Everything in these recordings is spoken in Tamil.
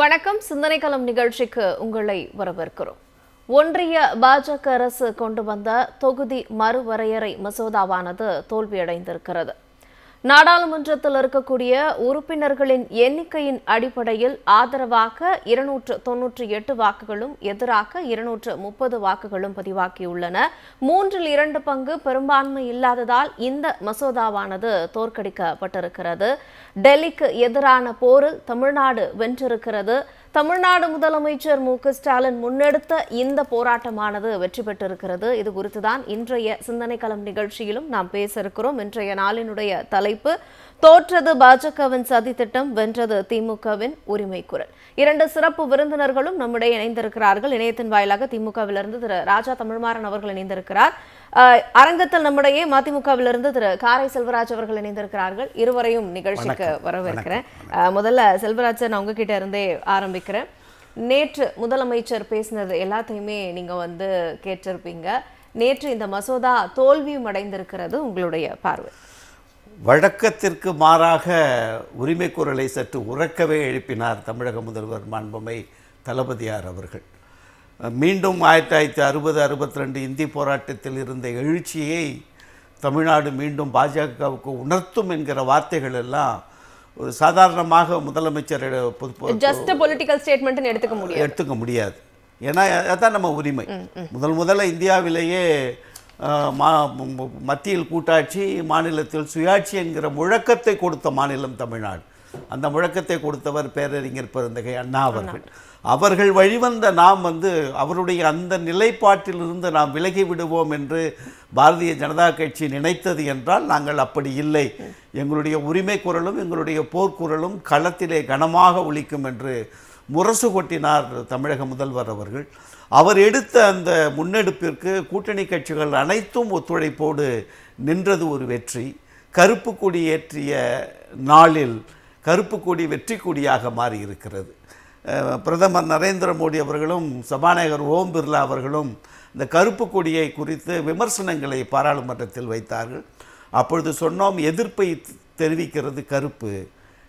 வணக்கம். சிந்தனை களம் நிகழ்ச்சிக்கு உங்களை வரவேற்கிறோம். ஒன்றிய பாஜக அரசு கொண்டு வந்த தொகுதி மறுவரையறை மசோதாவானது தோல்வியடைந்திருக்கிறது. நாடாளுமன்றத்தில் இருக்கக்கூடிய உறுப்பினர்களின் எண்ணிக்கையின் அடிப்படையில் ஆதரவாக 298 வாக்குகளும் எதிராக 230 வாக்குகளும் பதிவாகியுள்ளன. 2 பங்கு பெரும்பான்மை இல்லாததால் இந்த மசோதாவானது தோற்கடிக்கப்பட்டிருக்கிறது. டெல்லிக்கு எதிரான போரில் தமிழ்நாடு வென்றிருக்கிறது. தமிழ்நாடு முதலமைச்சர் மு.க.ஸ்டாலின் முன்னெடுத்த இந்த போராட்டமானது வெற்றி பெற்றிருக்கிறது. இது குறித்துதான் இன்றைய சிந்தனை களம் நிகழ்ச்சியிலும் நாம் பேச இருக்கிறோம். இன்றைய நாளினுடைய தலைப்பு தோற்றது பாஜகவின் சதி திட்டம், வென்றது திமுகவின் உரிமை குரல். 2 சிறப்பு விருந்தினர்களும் நம்முடைய இணைந்திருக்கிறார்கள். இணையத்தின் வாயிலாக திமுகவிலிருந்து திரு ராஜா தமிழ்மாறன் அவர்கள் இணைந்திருக்கிறார். அரங்கத்தில் நம்முடைய மதிமுகவிலிருந்து திரு காரை செல்வராஜ் அவர்கள் இணைந்திருக்கிறார்கள். இருவரையும் நிகழ்ச்சிக்கு வரவேற்கிறேன். முதல்ல செல்வராஜ், நான் உங்ககிட்ட இருந்தே ஆரம்பிக்கிறேன். நேற்று முதலமைச்சர் பேசினது எல்லாத்தையுமே நீங்க கேட்டிருப்பீங்க. நேற்று இந்த மசோதா தோல்வியும் அடைந்திருக்கிறது. உங்களுடைய பார்வை? வழக்கத்திற்கு மாறாக உரிமை குரலை சற்று உறக்கவே எழுப்பினார் தமிழக முதல்வர் மாண்புமை தளபதியார் அவர்கள். மீண்டும் 1960-62 இந்தி போராட்டத்தில் இருந்த எழுச்சியை தமிழ்நாடு மீண்டும் பாஜகவுக்கு உணர்த்தும் என்கிற வார்த்தைகள் எல்லாம் ஒரு சாதாரணமாக முதலமைச்சர் எடுத்துக்க முடியாது. ஏன்னா அதான் நம்ம உரிமை. முதல்ல இந்தியாவிலேயே மத்தியில் கூட்டாட்சி, மாநிலத்தில் சுயாட்சி என்கிற முழக்கத்தை கொடுத்த மாநிலம் தமிழ்நாடு. அந்த முழக்கத்தை கொடுத்தவர் பேரறிஞர் பெருந்தகை அண்ணா அவர்கள். அவர்கள் வழிவந்த நாம் அவருடைய அந்த நிலைப்பாட்டிலிருந்து நாம் விலகி விடுவோம் என்று பாரதிய ஜனதா கட்சி நினைத்தது என்றால் நாங்கள் அப்படி இல்லை. எங்களுடைய உரிமை குரலும் எங்களுடைய போர்க்குரலும் களத்திலே கனமாக ஒலிக்கும் என்று முரசு கொட்டினார் தமிழக முதல்வர் அவர்கள். அவர் எடுத்த அந்த முன்னெடுப்பிற்கு கூட்டணி கட்சிகள் அனைத்தும் ஒத்துழைப்போடு நின்றது ஒரு வெற்றி. கருப்பு கொடி ஏற்றிய நாளில் கருப்பு கொடி வெற்றி கொடியாக மாறி இருக்கிறது. பிரதமர் நரேந்திர மோடி அவர்களும் சபாநாயகர் ஓம் பிர்லா அவர்களும் இந்த கருப்பு கொடியை குறித்து விமர்சனங்களை பாராளுமன்றத்தில் வைத்தார்கள். அப்பொழுது சொன்னோம், எதிர்ப்பை தெரிவிக்கிறது கருப்பு,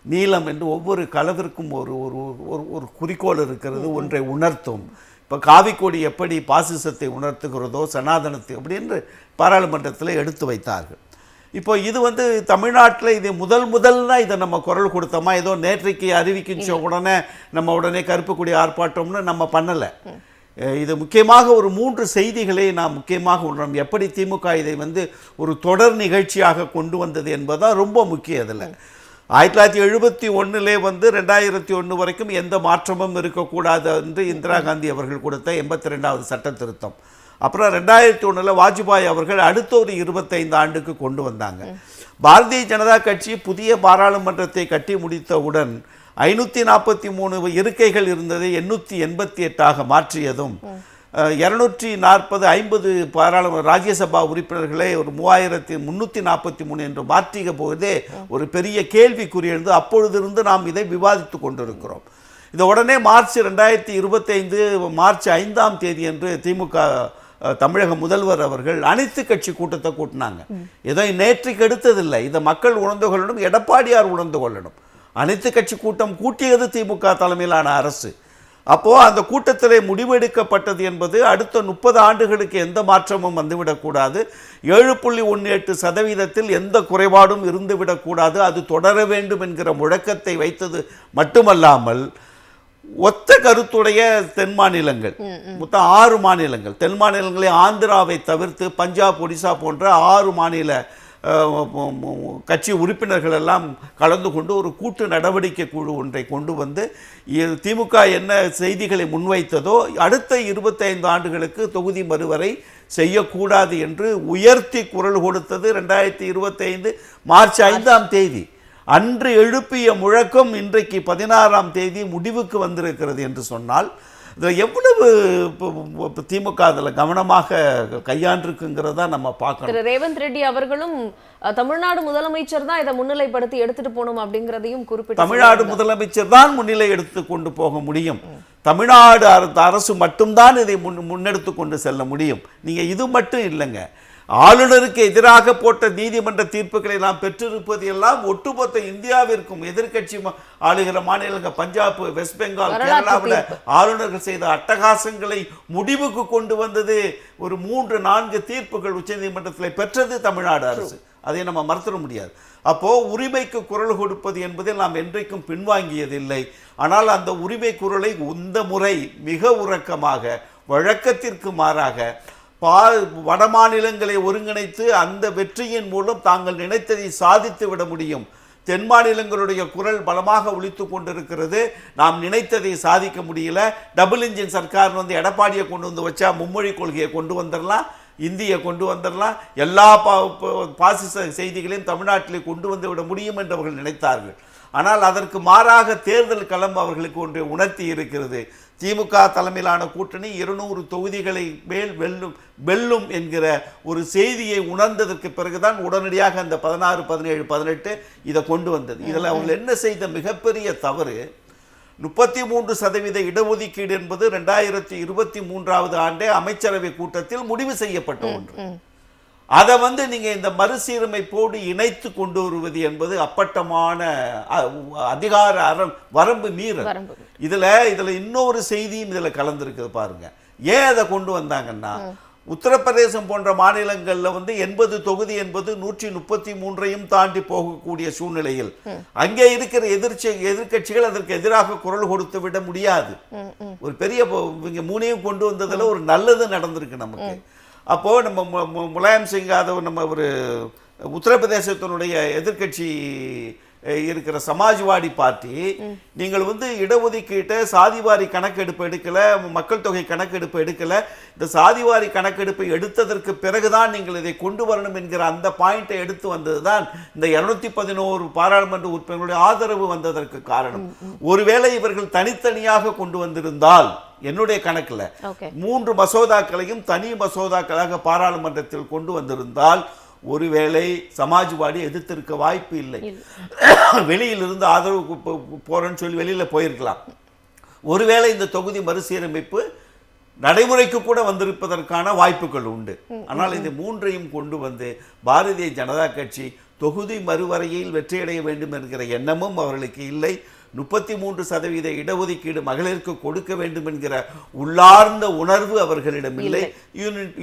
நீலம் என்று ஒவ்வொரு களவிற்கும் ஒரு ஒரு குறிக்கோள் இருக்கிறது, ஒன்றை உணர்த்தும். இப்போ காவிக்கொடி எப்படி பாசிசத்தை உணர்த்துகிறதோ சனாதனத்தை அப்படின்னு பாராளுமன்றத்தில் எடுத்து வைத்தார்கள். இப்போ இது தமிழ்நாட்டில் இது முதல்னா இதை நம்ம குரல் கொடுத்தோமா, ஏதோ நேற்றைக்கு அறிவிக்கின்ற உடனே நம்ம உடனே கருப்பு கொடி ஆர்ப்பாட்டம்னு நம்ம பண்ணலை. இது முக்கியமாக ஒரு 3 செய்திகளை நாம் முக்கியமாக உணரும். எப்படி திமுக இதை ஒரு தொடர் நிகழ்ச்சியாக கொண்டு வந்தது என்பதுதான் ரொம்ப முக்கியம். அதில் 1971 2001 வரைக்கும் எந்த மாற்றமும் இருக்கக்கூடாது என்று இந்திரா காந்தி அவர்கள் கொடுத்த 82வது சட்ட திருத்தம். அப்புறம் 2001 வாஜ்பாய் அவர்கள் அடுத்த ஒரு 25 ஆண்டுக்கு கொண்டு வந்தாங்க. பாரதிய ஜனதா கட்சி புதிய பாராளுமன்றத்தை கட்டி முடித்தவுடன் 543 இருக்கைகள் இருந்ததை 888 மாற்றியதும் 240-50 பாராளுமன்ற ராஜ்யசபா உறுப்பினர்களை ஒரு 3343 என்று மாற்றிய போதே ஒரு பெரிய கேள்விக்குறி எழுந்து அப்பொழுதிருந்து நாம் இதை விவாதித்து கொண்டிருக்கிறோம். இதை உடனே மார்ச் 2025 மார்ச் 5ஆம் தேதி என்று திமுக தமிழக முதல்வர் அவர்கள் அனைத்து கட்சி கூட்டத்தை கூட்டினாங்க. ஏதோ நேற்றுக்கு எடுத்ததில்லை, இதை மக்கள் உணர்ந்து கொள்ளணும், எடப்பாடியார் உணர்ந்து கொள்ளணும். அனைத்து கட்சி கூட்டம் கூட்டியது திமுக தலைமையிலான அரசு. அப்போது அந்த கூட்டத்திலே முடிவெடுக்கப்பட்டது என்பது அடுத்த 30 ஆண்டுகளுக்கு எந்த மாற்றமும் வந்துவிடக்கூடாது, 7.18% எந்த குறைபாடும் இருந்துவிடக்கூடாது, அது தொடர வேண்டும் என்கிற முழக்கத்தை வைத்தது மட்டுமல்லாமல் ஒத்த கருத்துடைய தென் மாநிலங்கள் மொத்தம் 6 மாநிலங்கள், தென் மாநிலங்களை ஆந்திராவை தவிர்த்து பஞ்சாப், ஒடிசா போன்ற 6 மாநில கட்சி உறுப்பினர்கள் எல்லாம் கலந்து கொண்டு ஒரு கூட்டு நடவடிக்கை குழு ஒன்றை கொண்டு திமுக என்ன செய்திகளை முன்வைத்ததோ அடுத்த 25 ஆண்டுகளுக்கு தொகுதி மறுவரை செய்யக்கூடாது என்று உயர்த்தி குரல் கொடுத்தது 2025 மார்ச் 5ஆம் தேதி. அன்று எழுப்பிய முழக்கம் இன்றைக்கு 16ஆம் தேதி முடிவுக்கு வந்திருக்கிறது என்று சொன்னால் இதில் எவ்வளவு திமுக அதில் கவனமாக கையாண்டிருக்குங்கிறத நம்ம பார்க்கணும். திரு ரேவந்த் ரெட்டி அவர்களும் தமிழ்நாடு முதலமைச்சர் தான் இதை முன்னிலைப்படுத்தி எடுத்துட்டு போகணும் அப்படிங்கிறதையும் குறிப்பிட்டு, தமிழ்நாடு முதலமைச்சர் தான் முன்னிலை எடுத்து கொண்டு போக முடியும், தமிழ்நாடு அரசு மட்டும்தான் இதை முன்னெடுத்து கொண்டு செல்ல முடியும். நீங்கள் இது மட்டும் இல்லைங்க, ஆளுநருக்கு எதிராக போட்ட நீதிமன்ற தீர்ப்புகளை நாம் பெற்றிருப்பது எல்லாம் ஒட்டுமொத்த இந்தியாவிற்கும் எதிர்க்கட்சி ஆளுகிற மாநிலங்கள் பஞ்சாப், வெஸ்ட் பெங்கால், கேரளாவில் ஆளுநர்கள் செய்த அட்டகாசங்களை முடிவுக்கு கொண்டு வந்தது ஒரு 3-4 தீர்ப்புகள் உச்சநீதிமன்றத்தில் பெற்றது தமிழ்நாடு அரசு. அதை நம்ம மறுத்துட முடியாது. அப்போ உரிமைக்கு குரல் கொடுப்பது என்பதில் நாம் என்றைக்கும் பின்வாங்கியதில்லை. ஆனால் அந்த உரிமை குரலை இந்த முறை மிக உறக்கமாக, வழக்கத்திற்கு மாறாக வட மாநிலங்களை ஒருங்கிணைத்து அந்த வெற்றியின் மூலம் தாங்கள் நினைத்ததை சாதித்து விட முடியும். தென் மாநிலங்களுடைய குரல் பலமாக ஒலித்து கொண்டிருக்கிறது. நாம் நினைத்ததை சாதிக்க முடியல. டபுள் இன்ஜின் சர்க்கார் வந்து எடப்பாடியை கொண்டு வந்து வச்சா மும்மொழி கொள்கையை கொண்டு வந்துடலாம், இந்தியை கொண்டு வந்துடலாம், எல்லா பாசிச செய்திகளையும் தமிழ்நாட்டிலே கொண்டு வந்து விட முடியும் என்று அவர்கள் நினைத்தார்கள். ஆனால் அதற்கு மாறாக தேர்தல் களம் அவர்களுக்கு ஒன்றை உணர்த்தி இருக்கிறது. திமுக தலைமையிலான கூட்டணி 200 தொகுதிகளை மேல் வெல்லும் என்கிற ஒரு செய்தியை உணர்ந்ததற்கு பிறகுதான் உடனடியாக அந்த 16, 17, 18 இதை கொண்டு வந்தது. இதில் அவங்க என்ன செய்த மிகப்பெரிய தவறு, 33% இடஒதுக்கீடு என்பது 2023 ஆண்டே அமைச்சரவை கூட்டத்தில் முடிவு செய்யப்பட்ட ஒன்று. அதை வந்து நீங்க இந்த மறுசீரமைப்போடு இணைத்து கொண்டு வருவது என்பது அப்பட்டமான அதிகார வரம்பு மீறல். இதுல இன்னொரு செய்தியும் இதுல கலந்துருக்குது பாருங்க. ஏன் அதை கொண்டு வந்தாங்கன்னா, உத்தரப்பிரதேசம் போன்ற மாநிலங்கள்ல வந்து 80 தொகுதி என்பது 133ஐயும் தாண்டி போகக்கூடிய சூழ்நிலையில் அங்கே இருக்கிற எதிர்க்கட்சிகள் அதற்கு எதிராக குரல் கொடுத்து விட முடியாது. ஒரு பெரிய இங்க 3ஐயும் கொண்டு வந்ததுல ஒரு நல்லது நடந்திருக்கு நமக்கு. அப்போ நம்ம முலாயம் சிங் யாதவ், நம்ம ஒரு உத்தரப்பிரதேசத்தினுடைய எதிர்க்கட்சி இருக்கிற சமாஜ்வாடி பார்ட்டி, நீங்கள் வந்து இடஒதுக்கீட்டை சாதிவாரி கணக்கெடுப்பு எடுக்கல, மக்கள் தொகை கணக்கெடுப்பு எடுக்கல, இந்த சாதிவாரி கணக்கெடுப்பை எடுத்ததற்கு பிறகுதான் நீங்கள் இதை கொண்டு வரணும் என்கிற அந்த பாயிண்டை எடுத்து வந்ததுதான் இந்த 211 பாராளுமன்ற உறுப்பினர்களுடைய ஆதரவு வந்ததற்கு காரணம். ஒருவேளை இவர்கள் தனித்தனியாக கொண்டு வந்திருந்தால், என்னுடைய கணக்கில் 3 மசோதாக்களையும் தனி மசோதாக்களாக பாராளுமன்றத்தில் கொண்டு வந்திருந்தால் ஒருவேளை சமாஜ்வாடி எதிர்த்திருக்க வாய்ப்பு இல்லை. வெளியிலிருந்து ஆதரவு போறேன்னு சொல்லி வெளியில போயிருக்கலாம். ஒருவேளை இந்த தொகுதி மறுசீரமைப்பு நடைமுறைக்கு கூட வந்திருப்பதற்கான வாய்ப்புகள் உண்டு. ஆனால் இந்த 3ஐயும் கொண்டு வந்து பாரதிய ஜனதா கட்சி தொகுதி மறுவரையில் வெற்றியடைய வேண்டும் என்கிற எண்ணமும் அவர்களுக்கு இல்லை. 33% இடஒதுக்கீடு மகளிருக்கு கொடுக்க வேண்டும் என்கிற உள்ளார்ந்த உணர்வு அவர்களிடம் இல்லை.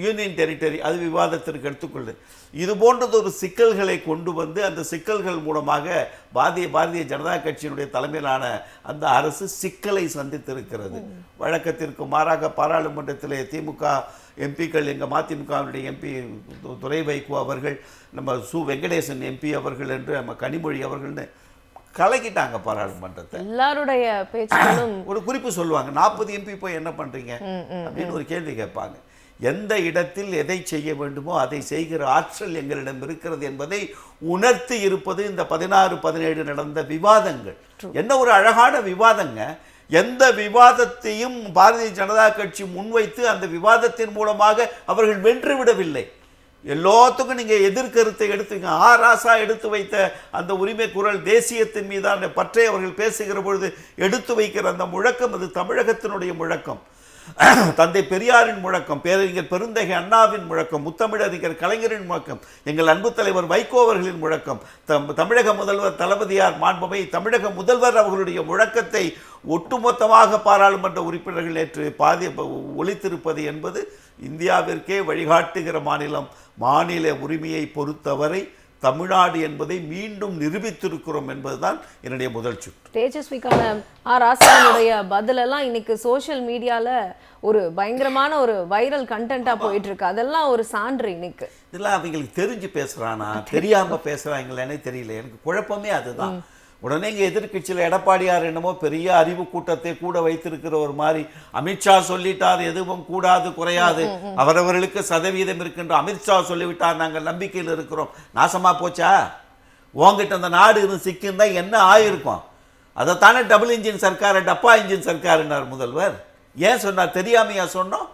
யூனியன் டெரிட்டரி அது விவாதத்திற்கு எடுத்துக்கொள்ளு. இது போன்றது ஒரு சிக்கல்களை கொண்டு வந்து அந்த சிக்கல்கள் மூலமாக பாரதிய ஜனதா கட்சியினுடைய தலைமையிலான அந்த அரசு சிக்கலை சந்தித்திருக்கிறது. வழக்கத்திற்கு மாறாக பாராளுமன்றத்திலே திமுக எம்பிக்கள், எங்கள் மதிமுகவினுடைய எம்பி துரை வைகோ அவர்கள், நம்ம சு வெங்கடேசன் எம்பி அவர்கள் என்று நம்ம கனிமொழி அவர்கள்னு கலக்கிட்டாங்க பாராளுமன்றத்தை. எல்லாருடைய பேச்சுகளும் ஒரு குறிப்பு சொல்லுவாங்க, 40 எம்பி போய் என்ன பண்றீங்க அப்படின்னு ஒரு கேள்வி கேட்பாங்க. எந்த இடத்தில் எதை செய்ய வேண்டுமோ அதை செய்கிற ஆற்றல் எங்களிடம் இருக்கிறது என்பதை உணர்த்தி இருப்பது இந்த 16, 17 நடந்த விவாதங்கள். என்ன ஒரு அழகான விவாதங்க. எந்த விவாதத்தையும் பாரதிய ஜனதா கட்சி முன்வைத்து அந்த விவாதத்தின் மூலமாக அவர்கள் வென்று விடவில்லை. எல்லாத்துக்கும் நீங்க எதிர்கருத்தை எடுத்துங்க. ராசா எடுத்து வைத்த அந்த உரிமை குரல், தேசியத்தின் மீதான பற்றை அவர்கள் பேசுகிற பொழுது எடுத்து வைக்கிற அந்த முழக்கம், அது தமிழகத்தினுடைய முழக்கம், தந்தை பெரியாரின் முழக்கம், பேரறிஞர் பெருந்தகை அண்ணாவின் முழக்கம், முத்தமிழறிஞர் கலைஞரின் முழக்கம், எங்கள் அன்பு தலைவர் வைகோ அவர்களின் முழக்கம், தமிழக முதல்வர் தளபதியார் மாண்புமை தமிழக முதல்வர் அவர்களுடைய முழக்கத்தை ஒட்டுமொத்தமாக பாராளுமன்ற உறுப்பினர்கள் நேற்று ஒலித்திருப்பது என்பது இந்தியாவிற்கே வழிகாட்டுகிற மாநில உரிமையை பொறுத்தவரை தமிழ்நாடு என்பதை மீண்டும் நிரூபித்திருக்கிறோம் என்பதுதான் என்னுடைய முதல் சுற்று. தேஜஸ்விக்கான ராசாவினுடைய பதிலெல்லாம் இன்னைக்கு சோஷியல் மீடியால ஒரு பயங்கரமான ஒரு வைரல் கண்டென்ட்டா போயிட்டு இருக்கு. அதெல்லாம் ஒரு சான்று. இன்னைக்கு இதெல்லாம் அவங்களுக்கு தெரிஞ்சு பேசுறானா தெரியாம பேசுறாங்களேனே தெரியல. எனக்கு குழப்பமே அதுதான். உடனே இங்கே எதிர்கட்சியில் எடப்பாடியார் என்னமோ பெரிய அறிவு கூட்டத்தை கூட வைத்திருக்கிற ஒரு மாதிரி, அமித்ஷா சொல்லிட்டார் எதுவும் கூடாது குறையாது, அவரவர்களுக்கு சதவீதம் இருக்கின்ற அமித்ஷா சொல்லிவிட்டார், நாங்கள் நம்பிக்கையில் இருக்கிறோம். நாசமா போச்சா? உங்ககிட்ட அந்த நாடு இருந்து சிக்கியிருந்தா என்ன ஆயிருக்கும்? அதைத்தானே டபுள் இன்ஜின் சர்க்கார், டப்பா இன்ஜின் சர்க்கார்னார் முதல்வர். ஏன் சொன்னார்? தெரியாமையா சொன்னோம்?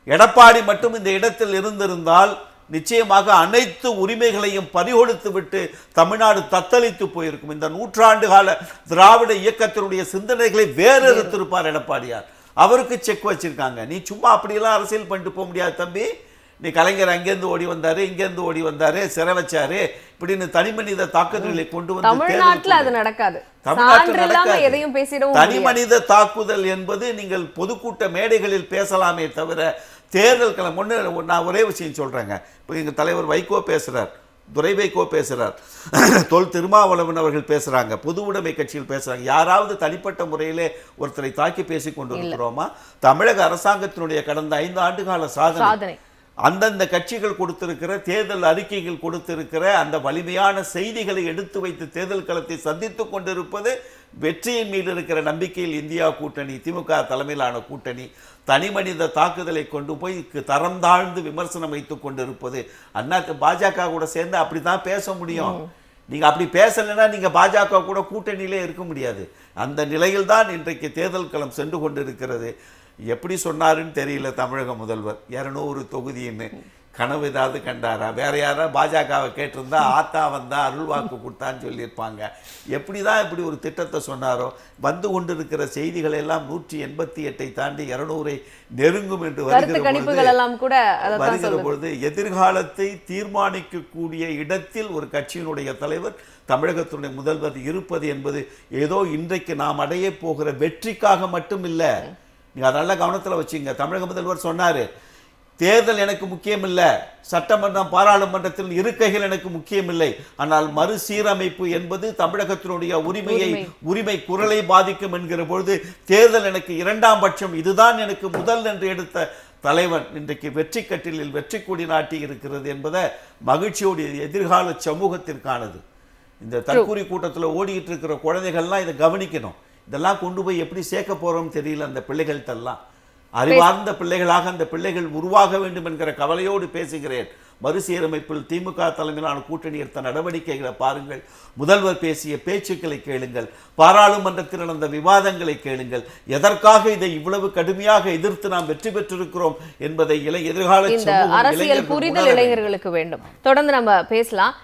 எடப்பாடி மட்டும் இந்த இடத்தில் இருந்திருந்தால் நிச்சயமாக அனைத்து உரிமைகளையும் பறிகொடுத்து விட்டு தமிழ்நாடு தத்தளித்து போயிருக்கும். இந்த 100 ஆண்டு கால திராவிட இயக்கத்தினுடைய சிந்தனைகளை வேறு எடுத்திருப்பார் எடப்பாடியார். அவருக்கு செக் வச்சிருக்காங்க. நீ சும்மா அப்படியெல்லாம் அரசியல் பண்ணிட்டு போக முடியாது தம்பி, நீ கலைஞர் அங்கேருந்து ஓடி வந்தாரு, இங்கேருந்து ஓடி வந்தாரு, சிறை வச்சாரு, இப்படின்னு தனி மனித தாக்குதல்களை கொண்டு வந்து தமிழ்நாட்டுல அது நடக்காது. தமிழ்நாட்டில் நடக்காது. எதையும் பேசிடவும் தனி மனித தாக்குதல் என்பது நீங்கள் பொதுக்கூட்ட மேடைகளில் பேசலாமே தவிர தேர்தல் களம் நான் ஒரே விஷயம் சொல்றேங்க. இப்போ எங்க தலைவர் வைகோ பேசுறார், துரை வைகோ பேசுறார், தொல் திருமாவளவன் அவர்கள் பேசுறாங்க, பொது உடைமை கட்சியில் பேசுறாங்க. யாராவது தனிப்பட்ட முறையிலே ஒருத்தரை தாக்கி பேசிக் கொண்டு இருக்கிறோமா? தமிழக அரசாங்கத்தினுடைய கடந்த 5 ஆண்டுகால சாதனை, அந்தந்த கட்சிகள் கொடுத்திருக்கிற தேர்தல் அறிக்கைகள் கொடுத்திருக்கிற அந்த வலிமையான செய்திகளை எடுத்து வைத்து தேர்தல் களத்தை சந்தித்துக் கொண்டிருப்பது வெற்றியின் மீது இருக்கிற நம்பிக்கையில் இந்தியா கூட்டணி, திமுக தலைமையிலான கூட்டணி தனி மனித தாக்குதலை கொண்டு போய் தரம் தாழ்ந்து விமர்சனம் வைத்துக் கொண்டிருப்பது. அண்ணா பாஜக கூட சேர்ந்து அப்படிதான் பேச முடியும். நீங்க அப்படி பேசலைன்னா நீங்க பாஜக கூட கூட்டணியிலே இருக்க முடியாது. அந்த நிலையில் தான் இன்றைக்கு தேர்தல் களம் சென்று கொண்டிருக்கிறது. எப்படி சொன்னாருன்னு தெரியல தமிழக முதல்வர், 200 தொகுதின்னு கனவு ஏதாவது கண்டாரா? வேற யாராவது பாஜகவை கேட்டிருந்தா ஆத்தா வந்தா அருள் வாக்கு கொடுத்தான்னு சொல்லியிருப்பாங்க. எப்படி தான் இப்படி ஒரு திட்டத்தை சொன்னாரோ? வந்து கொண்டிருக்கிற செய்திகள் எல்லாம் 188 தாண்டி 200 நெருங்கும் என்று வருகிற பொழுது எதிர்காலத்தை தீர்மானிக்கக்கூடிய இடத்தில் ஒரு கட்சியினுடைய தலைவர், தமிழகத்தினுடைய முதல்வர் இருப்பது என்பது ஏதோ இன்றைக்கு நாம் அடைய போகிற வெற்றிக்காக மட்டும் இல்லை. நீங்க அதெல்லாம் கவனத்தில் வச்சுங்க. தமிழக முதல்வர் சொன்னாரு, தேர்தல் எனக்கு முக்கியம் இல்லை, சட்டமன்றம் பாராளுமன்றத்தில் இருக்கைகள் எனக்கு முக்கியம் இல்லை, ஆனால் மறுசீரமைப்பு என்பது தமிழகத்தினுடைய உரிமை குரலை பாதிக்கும் என்கிற பொழுது தேர்தல் எனக்கு 2ஆம் பட்சம், இதுதான் எனக்கு முதல் என்று எடுத்த தலைவன் இன்றைக்கு வெற்றி கட்டிலில் வெற்றி கொடி நாட்டி இருக்கிறது என்பதை மகிழ்ச்சியோடு எதிர்கால சமூகத்திற்கானது. இந்த தற்கூரி கூட்டத்தில் ஓடிட்டு இருக்கிற குழந்தைகள்லாம் இதை கவனிக்கணும். இதெல்லாம் கொண்டு போய் எப்படி சேர்க்க போறோம்னு தெரியல. அந்த பிள்ளைகள்கிட்டெல்லாம் அறிவார்ந்த பிள்ளைகளாக அந்த பிள்ளைகள் உருவாக வேண்டும் என்கிற கவலையோடு பேசுகிறேன். மறுசீரமைப்பில் திமுக தலைமையிலான கூட்டணி எடுத்த நடவடிக்கைகளை பாருங்கள், முதல்வர் பேசிய பேச்சுக்களை கேளுங்கள், பாராளுமன்றத்தில் நடந்த விவாதங்களை கேளுங்கள். எதற்காக இதை இவ்வளவு கடுமையாக எதிர்த்து நாம் வெற்றி பெற்றிருக்கிறோம் என்பதை எதிர்கால அரசியல் புரிதல் இளைஞர்களுக்கு வேண்டும். தொடர்ந்து நம்ம பேசலாம்.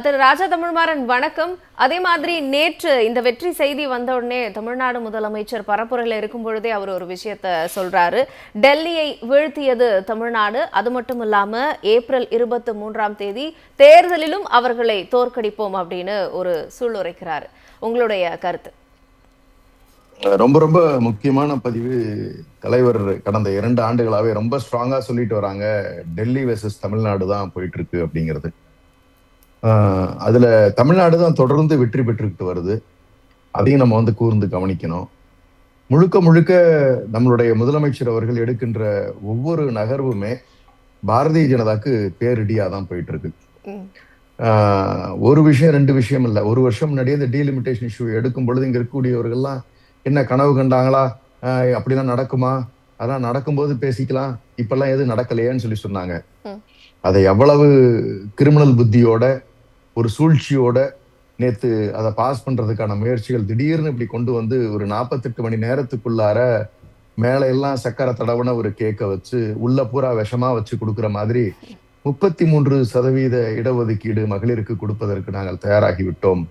திரு ராஜா தமிழ்மாறன் வணக்கம். அதே மாதிரி நேற்று இந்த வெற்றி செய்தி வந்த உடனே தமிழ்நாடு முதலமைச்சர் பரப்புரையில் இருக்கும் பொழுதே அவர் ஒரு விஷயத்த சொல்றாரு, டெல்லியை வீழ்த்தியது தமிழ்நாடு, அது மட்டும் இல்லாம ஏப்ரல் 23ஆம் தேதி தேர்தலிலும் அவர்களை தோற்கடிப்போம் அப்படின்னு ஒரு சூளுரைக்கிறாரு. உங்களுடைய கருத்து? ரொம்ப ரொம்ப முக்கியமான பதிவு. தலைவர் கடந்த 2 ஆண்டுகளாவே ரொம்ப ஸ்ட்ராங்கா சொல்லிட்டு வராங்க, டெல்லி வெர்சஸ் தமிழ்நாடு தான் போயிட்டு இருக்கு அப்படிங்கிறது. அதுல தமிழ்நாடு தான் தொடர்ந்து வெற்றி பெற்றுக்கிட்டு வருது. அதையும் நம்ம கூர்ந்து கவனிக்கணும். முழுக்க முழுக்க நம்மளுடைய முதலமைச்சர் அவர்கள் எடுக்கின்ற ஒவ்வொரு நகர்வுமே பாரதிய ஜனதாக்கு பேரிடியா தான் போயிட்டு இருக்கு. ஒரு விஷயம் 2 விஷயம் இல்லை. 1 வருஷம் முன்னாடியே இந்த டீலிமிட்டேஷன் இஷ்யூ எடுக்கும் பொழுது இங்க இருக்கக்கூடியவர்கள்லாம் என்ன கனவு கண்டாங்களா, அப்படிலாம் நடக்குமா, அதெல்லாம் நடக்கும்போது பேசிக்கலாம், இப்பெல்லாம் எதுவும் நடக்கலையேன்னு சொல்லி சொன்னாங்க. அதை எவ்வளவு கிரிமினல் புத்தியோட ஒரு சூழ்ச்சியோட நேத்து அதை பாஸ் பண்றதுக்கான முயற்சிகள் திடீர்னு இப்படி கொண்டு வந்து ஒரு 48 மணி நேரத்துக்குள்ளார மேல எல்லாம் சக்கரை தடவுன ஒரு கேக்க வச்சு உள்ள பூரா விஷமா வச்சு கொடுக்குற மாதிரி 33% இடஒதுக்கீடு மகளிருக்கு கொடுப்பதற்கு நாங்கள் தயாராகி விட்டோம்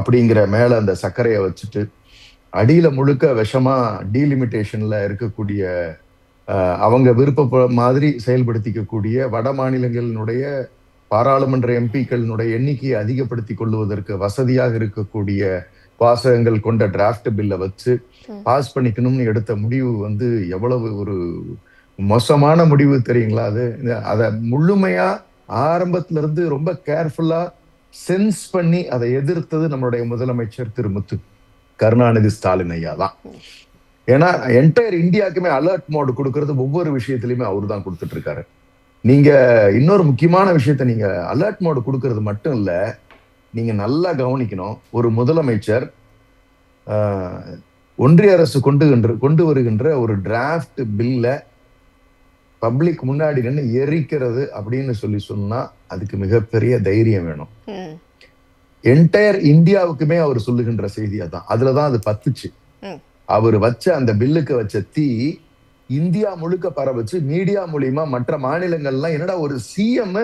அப்படிங்கிற மேல அந்த சர்க்கரையை வச்சுட்டு அடியில முழுக்க விஷமா டீலிமிட்டேஷன்ல இருக்கக்கூடிய அவங்க விருப்ப மாதிரி செயல்படுத்திக்கக்கூடிய வட மாநிலங்களினுடைய பாராளுமன்ற எம்பிக்களினுடைய எண்ணிக்கையை அதிகப்படுத்திக் கொள்வதற்கு வசதியாக இருக்கக்கூடிய வாசகங்கள் கொண்ட டிராஃப்ட் பில்லை வச்சு பாஸ் பண்ணிக்கணும்னு எடுத்த முடிவு எவ்வளவு ஒரு மோசமான முடிவு தெரியுங்களா? அதை முழுமையா ஆரம்பத்துல இருந்து ரொம்ப கேர்ஃபுல்லா சென்ஸ் பண்ணி அதை எதிர்த்தது நம்மளுடைய முதலமைச்சர் திரு முத்து கருணாநிதி ஸ்டாலின் ஐயா தான். ஏன்னா என்டையர் இந்தியாவுக்குமே அலர்ட் மோடு கொடுக்கறது ஒவ்வொரு விஷயத்திலயுமே அவரு தான் கொடுத்துட்டு இருக்காரு. நீங்க இன்னொரு முக்கியமான விஷயத்த, நீங்க அலர்ட் மோடு கொடுக்கறது மட்டும் இல்ல, நீங்க நல்லா கவனிக்கணும். ஒரு முதலமைச்சர் ஒன்றிய அரசு கொண்டு வருகின்ற ஒரு டிராஃப்ட் பில்ல பப்ளிக் முன்னாடி நின்று எரிக்கிறது அப்படின்னு சொன்னா அதுக்கு மிகப்பெரிய தைரியம் வேணும். என்டையர் இந்தியாவுக்குமே அவர் சொல்லுகின்ற செய்தி அதான். அதுலதான் அது பத்துச்சு. அவர் வச்ச அந்த பில்லுக்கு வச்ச தீ இந்தியா முழுக்க பரவச்சு. மீடியா மூலியமா மற்ற மாநிலங்கள்லாம் என்னடா ஒரு சிஎம்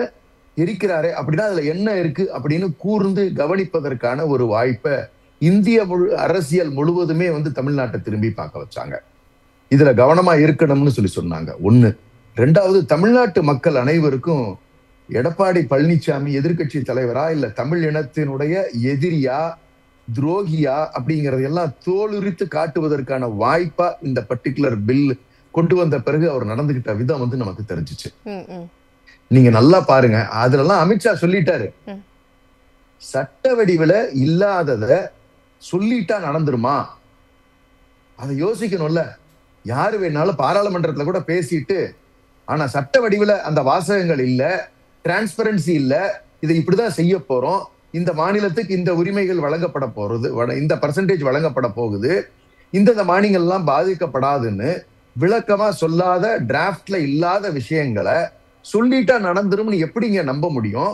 இருக்கிறாரே அப்படின்னா அதுல என்ன இருக்கு அப்படின்னு கூர்ந்து கவனிப்பதற்கான ஒரு வாய்ப்பை இந்திய அரசியல் முழுவதுமே தமிழ்நாட்டை திரும்பி பார்க்க வச்சாங்க. இதுல கவனமா இருக்கணும்னு சொல்லி சொன்னாங்க. 1. ரெண்டாவது, தமிழ்நாட்டு மக்கள் அனைவருக்கும் எடப்பாடி பழனிசாமி எதிர்க்கட்சி தலைவரா இல்ல தமிழ் இனத்தினுடைய எதிரியா துரோகியா அப்படிங்கறதெல்லாம் தோலுரித்து காட்டுவதற்கான வாய்ப்பா இந்த பர்டிகுலர் பில் கொண்டு வந்த பிறகு அவர் நடந்துகிட்ட விதம் வந்து நமக்கு தெரிஞ்சிச்சு. நீங்க நல்லா பாருங்க, அதுலலாம் அமித்ஷா சொல்லிட்டாரு, சட்ட வடிவில இல்லாதத சொல்லிட்டா நடந்துருமா? அதை யோசிக்கணும்ல. யாரு வேணாலும் பாராளுமன்றத்துல கூட பேசிட்டு, ஆனா சட்ட வடிவில அந்த வாசகங்கள் இல்ல, டிரான்ஸ்பரன்சி இல்ல, இதை இப்படிதான் செய்ய போறோம், இந்த மாநிலத்துக்கு இந்த உரிமைகள் வழங்கப்பட போறது, இந்த பர்சன்டேஜ் வழங்கப்பட போகுது, இந்த மானியங்கள் எல்லாம் பாதிக்கப்படாதுன்னு விளக்கமா சொல்லாத, டிராப்ட்ல இல்லாத விஷயங்களை சொல்லிட்டா நடந்துரும்னு எப்படிங்க நம்ப முடியும்?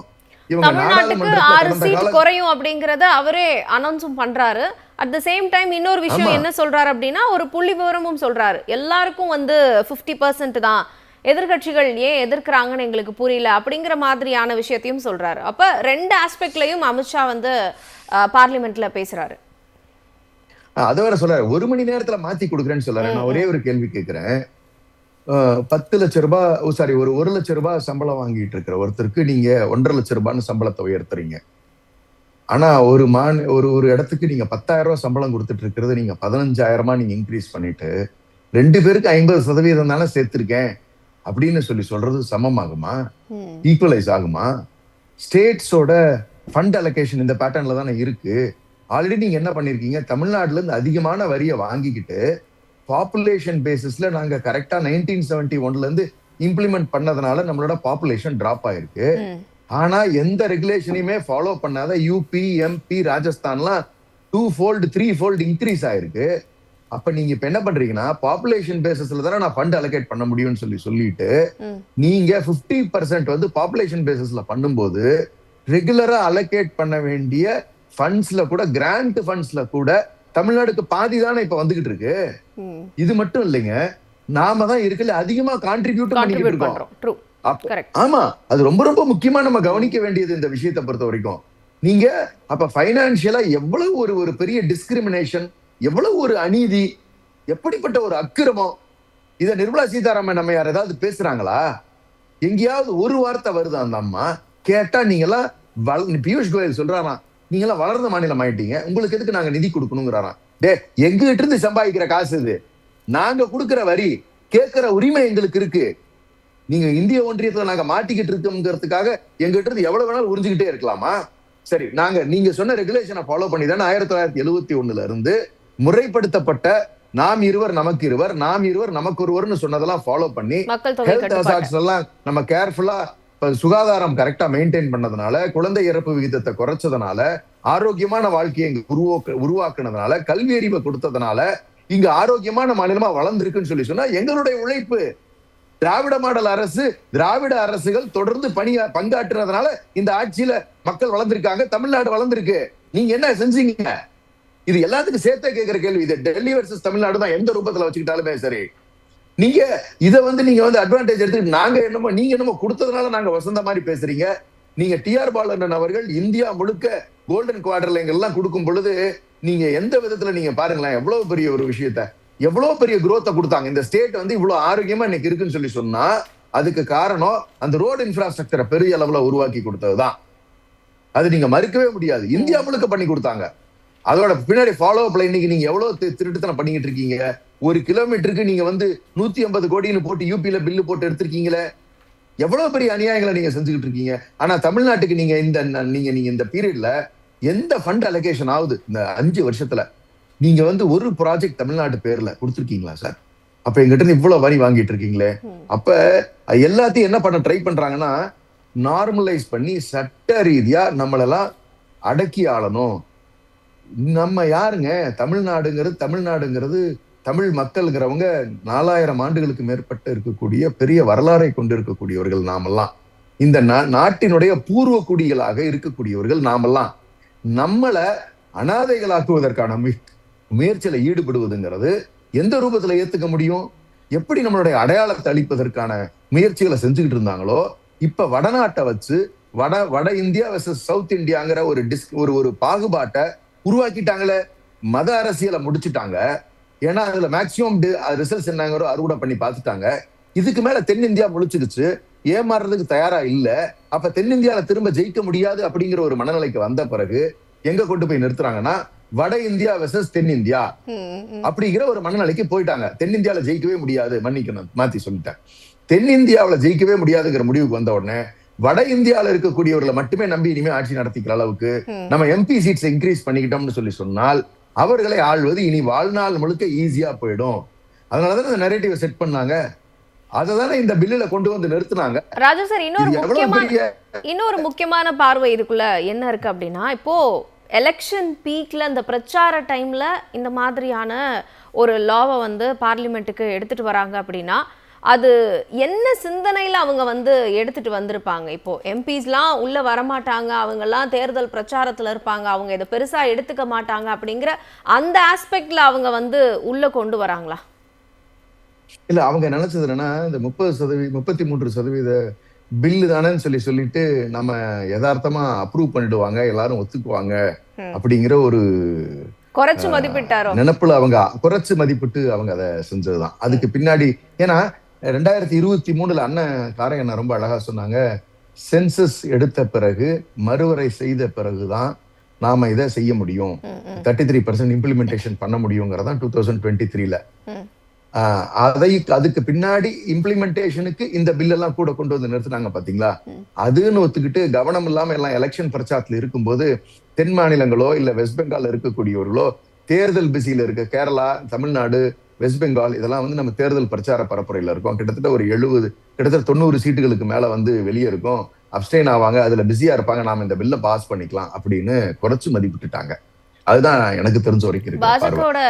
தமிழ்நாட்டுக்கு 6 சீட் குறையும் அப்படிங்கறத அவரே அனௌன்ஸும் பண்றாரு. அட் த சேம் டைம் இன்னொரு விஷயம் என்ன சொல்றாரு அப்படின்னா, ஒரு புள்ளி விவரமும் சொல்றாரு. எல்லாருக்கும் வந்து 50% தான், எதிர்கட்சிகள் ஏன் எதிர்க்கிறாங்கன்னு எங்களுக்கு புரியல அப்படிங்கிற மாதிரியான விஷயத்தையும் சொல்றாரு. அப்ப 2 ஆஸ்பெக்ட்லயும் அமித்ஷா வந்து பார்லிமெண்ட்ல பேசுறாரு. அதை வேற சொல்றாரு, 1 மணி நேரத்துல மாத்தி கொடுக்குறேன்னு சொல்றாரு. நான் ஒரே ஒரு கேள்வி கேட்கிறேன். 10 லட்சம் ரூபாய் சாரி ஒரு 1 லட்சம் ரூபாய் சம்பளம் வாங்கிட்டு இருக்கிற ஒருத்தருக்கு நீங்க 1.5 லட்சம் ரூபான்னு சம்பளத்தை உயர்த்துறீங்க. ஆனா ஒரு இடத்துக்கு நீங்க 10,000 ரூபாய் சம்பளம் கொடுத்துட்டு இருக்கிறது நீங்க 15,000 நீங்க இன்க்ரீஸ் பண்ணிட்டு 2 பேருக்கு 50% தானே சேர்த்திருக்கேன் அப்படின்னு சொல்றது சமமாகுமா? ஈக்குவலைஸ் ஆகுமா? ஸ்டேட்ஸோட ஃபண்ட் அலோகேஷன் இந்த பேட்டர்ன்ல தானே இருக்கு. ஆல்ரெடி நீங்க என்ன பண்ணிருக்கீங்க, தமிழ்நாட்டுல இருந்து அதிகமான வரியை வாங்கிக்கிட்டு பாப்புலேஷன் பேசிஸ்ல நாங்க கரெக்டா 1971 இருந்து இம்ப்ளிமெண்ட் பண்ணதுனால நம்மளோட பாப்புலேஷன் டிராப் ஆயிருக்கு. ஆனா எந்த ரெகுலேஷனையுமே ஃபாலோ பண்ணாத யூபி, எம்பி, ராஜஸ்தான்லாம் 2-fold 3-fold இன்க்ரீஸ் ஆயிருக்கு. அப்ப நீங்க இப்ப என்ன பண்றீங்கன்னா, பாப்புலேஷன் பேசிஸ்ல தானே நான் ஃபண்ட் அலோகேட் பண்ண முடியும்னு சொல்லிட்டு நீங்க 50% வந்து பாப்புலேஷன் பேசிஸ்ல பண்ணும்போது ரெகுலரா அலோகேட் பண்ண வேண்டிய ஃபண்ட்ஸ்ல கூட, கிராண்ட் ஃபண்ட்ஸ்ல கூட தமிழ்நாடுக்கு பாதி தானே இப்ப வந்துகிட்டு இருக்கு. இது மட்டும் இல்லைங்க, நாம தான் இருக்குல்ல அதிகமா கான்ட்ரிபியூட் பண்ணிட்டு இருக்கோம். ஆமா, அது ரொம்ப ரொம்ப முக்கியமா நம்ம கவனிக்க வேண்டியது இந்த விஷயத்தை பொறுத்த வரைக்கும். நீங்க அப்ப பைனான்சியலா எவ்வளவு ஒரு பெரிய டிஸ்கிரிமினேஷன், எவ்வளவு ஒரு அநீதி, எப்படிப்பட்ட ஒரு அக்கிரமம். இத நிர்மலா சீதாராமன் நம்ம யார் ஏதாவது பேசுறாங்களா? எங்கேயாவது ஒரு வார்த்தை வருதா அந்த அம்மா? கேட்டா நீங்கெல்லாம் பியூஷ் கோயல் சொல்றாராம், நீங்களாம் வளர்ந்த மாநிலம் ஆயிட்டீங்க, உங்களுக்கு எதுக்கு நாங்க நிதி கொடுக்கணுங்கிறாராம். எங்ககிட்ட இருந்து சம்பாதிக்கிற காசு இது, நாங்க கொடுக்கிற வரி, கேட்கிற உரிமை எங்களுக்கு இருக்கு. நீங்க இந்திய ஒன்றியத்துல நாங்க மாட்டிக்கிட்டு இருக்கோங்கிறதுக்காக எங்கிட்ட இருந்து எவ்வளவு வேணாலும் உறிஞ்சுக்கிட்டே இருக்கலாமா? சரி, நீங்க சொன்ன ரெகுலேஷனை ஃபாலோ பண்ணி தானே 1971 இருந்து முறைப்படுத்தப்பட்ட நாம் இருவர் நமக்கு இருவர், நாம் இருவர் நமக்கு ஒருவர்னு சொன்னதெல்லாம் ஃபாலோ பண்ணி ஹெல்த் ஹசார்ட்ஸ் எல்லாம் நம்ம கேர்ஃபுல்லா சுகாதாரம் கரெக்டா மெயின்டைன் பண்ணதுனால, குழந்தை இறப்பு விகிதத்தை குறைச்சதுனால, ஆரோக்கியமான வாழ்க்கையை உருவாக்குனதுனால, கல்வி அறிவை கொடுத்ததுனால இங்க ஆரோக்கியமான மாநிலமா வளர்ந்திருக்குன்னு சொன்னா எங்களுடைய உழைப்பு. திராவிட மாடல் அரசு, திராவிட அரசுகள் தொடர்ந்து பங்காற்றுறதுனால இந்த ஆட்சியில மக்கள் வளர்ந்திருக்காங்க, தமிழ்நாடு வளர்ந்திருக்கு. நீங்க என்ன செஞ்சீங்க? இது எல்லாத்துக்கும் சேர்த்தே கேட்கிற கேள்வி. இது டெல்லி வர்சஸ் தமிழ்நாடு தான், எந்த ரூபத்துல வச்சுக்கிட்டாலுமே சரி. நீங்க இதை நீங்க அட்வான்டேஜ் எடுத்துட்டு நீங்க என்னமோ கொடுத்ததுனால நாங்க வசந்த மாதிரி பேசுறீங்க. நீங்க டிஆர் பாலன் அவர்கள் இந்தியா முழுக்க கோல்டன் குவார்டர்ல எல்லாம் கொடுக்கும் பொழுது நீங்க எந்த விதத்துல நீங்க பாருங்களேன், எவ்வளவு பெரிய ஒரு விஷயத்த, எவ்வளவு பெரிய குரோத்தை கொடுத்தாங்க. இந்த ஸ்டேட் இவ்வளவு ஆரோக்கியமா இன்னைக்கு இருக்குன்னு சொன்னா அதுக்கு காரணம் அந்த ரோடு இன்ஃப்ராஸ்ட்ரக்சரை பெரிய அளவுல உருவாக்கி கொடுத்ததுதான். அது நீங்க மறுக்கவே முடியாது. இந்தியா முழுக்க பண்ணி கொடுத்தாங்க. அதோட பின்னாடி ஃபாலோ அப்ல இன்னைக்கு நீங்க எவ்வளவு திருட்டுத்தனம் பண்ணிக்கிட்டு இருக்கீங்க. 1 கிலோமீட்டருக்கு நீங்க 150 கோடின்னு போட்டு யூபியில பில்லு போட்டு எடுத்திருக்கீங்களே, எவ்வளவு பெரிய அநியாயங்களை நீங்க செஞ்சுக்கிட்டு இருக்கீங்க. ஆனா தமிழ்நாட்டுக்கு நீங்க இந்த பீரியட்ல எந்த ஃபண்ட் அலோகேஷன் ஆகுது இந்த 5 வருஷத்துல நீங்க ஒரு ப்ராஜெக்ட் தமிழ்நாடு பேர்ல கொடுத்துருக்கீங்களா சார்? அப்ப எங்கிட்ட இருந்து இவ்வளவு வரி வாங்கிட்டு இருக்கீங்களே. அப்ப எல்லாத்தையும் என்ன பண்ண ட்ரை பண்றாங்கன்னா, நார்மலைஸ் பண்ணி சட்ட ரீதியா நம்மளெல்லாம் அடக்கி ஆளணும். நம்ம யாருங்க? தமிழ்நாடுங்கிறது தமிழ் மக்கள்ங்கிறவங்க 4000 ஆண்டுகளுக்கு மேற்பட்ட இருக்கக்கூடிய பெரிய வரலாறை கொண்டு இருக்கக்கூடியவர்கள் நாமெல்லாம். இந்த நாட்டினுடைய பூர்வ குடிகளாக இருக்கக்கூடியவர்கள் நாமெல்லாம். நம்மளை அனாதைகளாக்குவதற்கான முயற்சியில ஈடுபடுவதுங்கிறது எந்த ரூபத்துல ஏத்துக்க முடியும்? எப்படி நம்மளுடைய அடையாளத்தை அளிப்பதற்கான முயற்சிகளை செஞ்சுக்கிட்டு இருந்தாங்களோ, இப்ப வடநாட்டை வச்சு வட இந்தியா வெர்சஸ் சவுத் இந்தியாங்கிற ஒரு பாகுபாட்டை உருவாக்கிட்டாங்களே. மத அரசியலை முடிச்சுட்டாங்க. ஏன்னா அதுல மேக்சிமம் ரிசல்ட்ஸ் என்னங்கிற அறுவடை பண்ணி பார்த்துட்டாங்க. இதுக்கு மேல தென்னிந்தியா முழிச்சிருச்சு, ஏமாறுறதுக்கு தயாரா இல்ல. அப்ப தென்னிந்தியால திரும்ப ஜெயிக்க முடியாது அப்படிங்கிற ஒரு மனநிலைக்கு வந்த பிறகு எங்க கொண்டு போய் நிறுத்துறாங்கன்னா, வட இந்தியா வெர்சஸ் தென்னிந்தியா அப்படிங்கிற ஒரு மனநிலைக்கு போயிட்டாங்க. தென்னிந்தியால ஜெயிக்கவே முடியாது, மன்னிக்கணும் மாத்தி சொல்லிட்டேன். தென்னிந்தியாவில ஜெயிக்கவே முடியாதுங்கிற முடிவுக்கு வந்த உடனே வட இந்தியாவில இருக்கக்கூடியவர்களை மட்டுமே நம்பி இனிமே ஆட்சி நடத்திக்கிற அளவுக்கு நம்ம எம்பி சீட்ஸ் இன்க்ரீஸ் பண்ணிக்கிட்டோம்னு சொன்னால் அவர்களை ஆள்வது இனி வாழ்நாள் முழுக்க ஈஸியா போயிடும். அதனாலதான் இந்த நரேட்டிவ் செட் பண்ணாங்க. அததானே இந்த பில்லுல கொண்டு வந்து நிறுத்தினாங்க. ராஜா சார், இன்னொரு முக்கியமான பார்வை இதுக்குள்ள என்ன இருக்கு அப்படின்னா, இப்போ எலெக்ஷன் பீக்ல இந்த பிரச்சார டைம்ல இந்த மாதிரியான ஒரு லாவை வந்து பார்லிமெண்ட்டுக்கு எடுத்துட்டு வராங்க அப்படின்னா அது என்ன சிந்தனையில அவங்க வந்து எடுத்துட்டு வந்திருப்பாங்க? இப்போ எம்பிஸ்லாம் உள்ள வரமாட்டாங்க, அவங்கெல்லாம் தேர்தல் பிரச்சாரத்துல இருப்பாங்க, அவங்க இதை பெருசா எடுத்துக்க மாட்டாங்க அப்படிங்கிற அந்த ஆஸ்பெக்ட்ல அவங்க வந்து உள்ள கொண்டு வராங்களா? இல்ல, அவங்க நினைச்சது என்னன்னா, இந்த 33% பில்லு தானேன்னு சொல்லிட்டு நம்ம யதார்த்தமா அப்ரூவ் பண்ணிடுவாங்க, எல்லாரும் ஒத்துக்குவாங்க அப்படிங்கிற ஒரு குறைச்சு மதிப்பிட்டாரோ நினைப்புல அவங்க குறைச்சு மதிப்பிட்டு அவங்க அதை செஞ்சதுதான். அதுக்கு பின்னாடி ஏன்னா 2023 அண்ணன் காரையண்ணா ரொம்ப அழகா சொன்னாங்க, சென்சஸ் எடுத்த பிறகு மறுவரை செய்த பிறகுதான் நாம இதை செய்ய முடியும், 33% இம்ப்ளிமெண்டேஷன் பண்ண முடியுங்கிறதான் 2023ல. அதுக்கு பின்னாடி இம்ப்ளிமெண்டேஷனுக்கு இந்த பில் எல்லாம் கூட கொண்டு வந்து நிறுத்தினாங்க பாத்தீங்களா. அதுன்னு ஒத்துக்கிட்டு கவனம் இல்லாம எல்லாம் எலெக்ஷன் பிரச்சாரத்துல இருக்கும்போது தென் மாநிலங்களோ இல்ல வெஸ்ட் பெங்கால் இருக்கக்கூடியவர்களோ தேர்தல் பிஸியில இருக்க கேரளா, தமிழ்நாடு, வெஸ்ட் பெங்கால் இதெல்லாம் வந்து நம்ம தேர்தல் பிரச்சார பரப்புரையில இருக்கோம். கிட்டத்தட்ட ஒரு 90 சீட்டுகளுக்கு மேல வந்து வெளியே இருக்கும், அப்ஸ்டெயின் ஆவாங்க, அதுல பிஸியா இருப்பாங்க, நாம இந்த பில்ல பாஸ் பண்ணிக்கலாம் அப்படின்னு குறைச்சு மதிப்பிட்டுட்டாங்க. அதுதான் எனக்கு தெரிஞ்ச வரைக்கும் இருக்கு.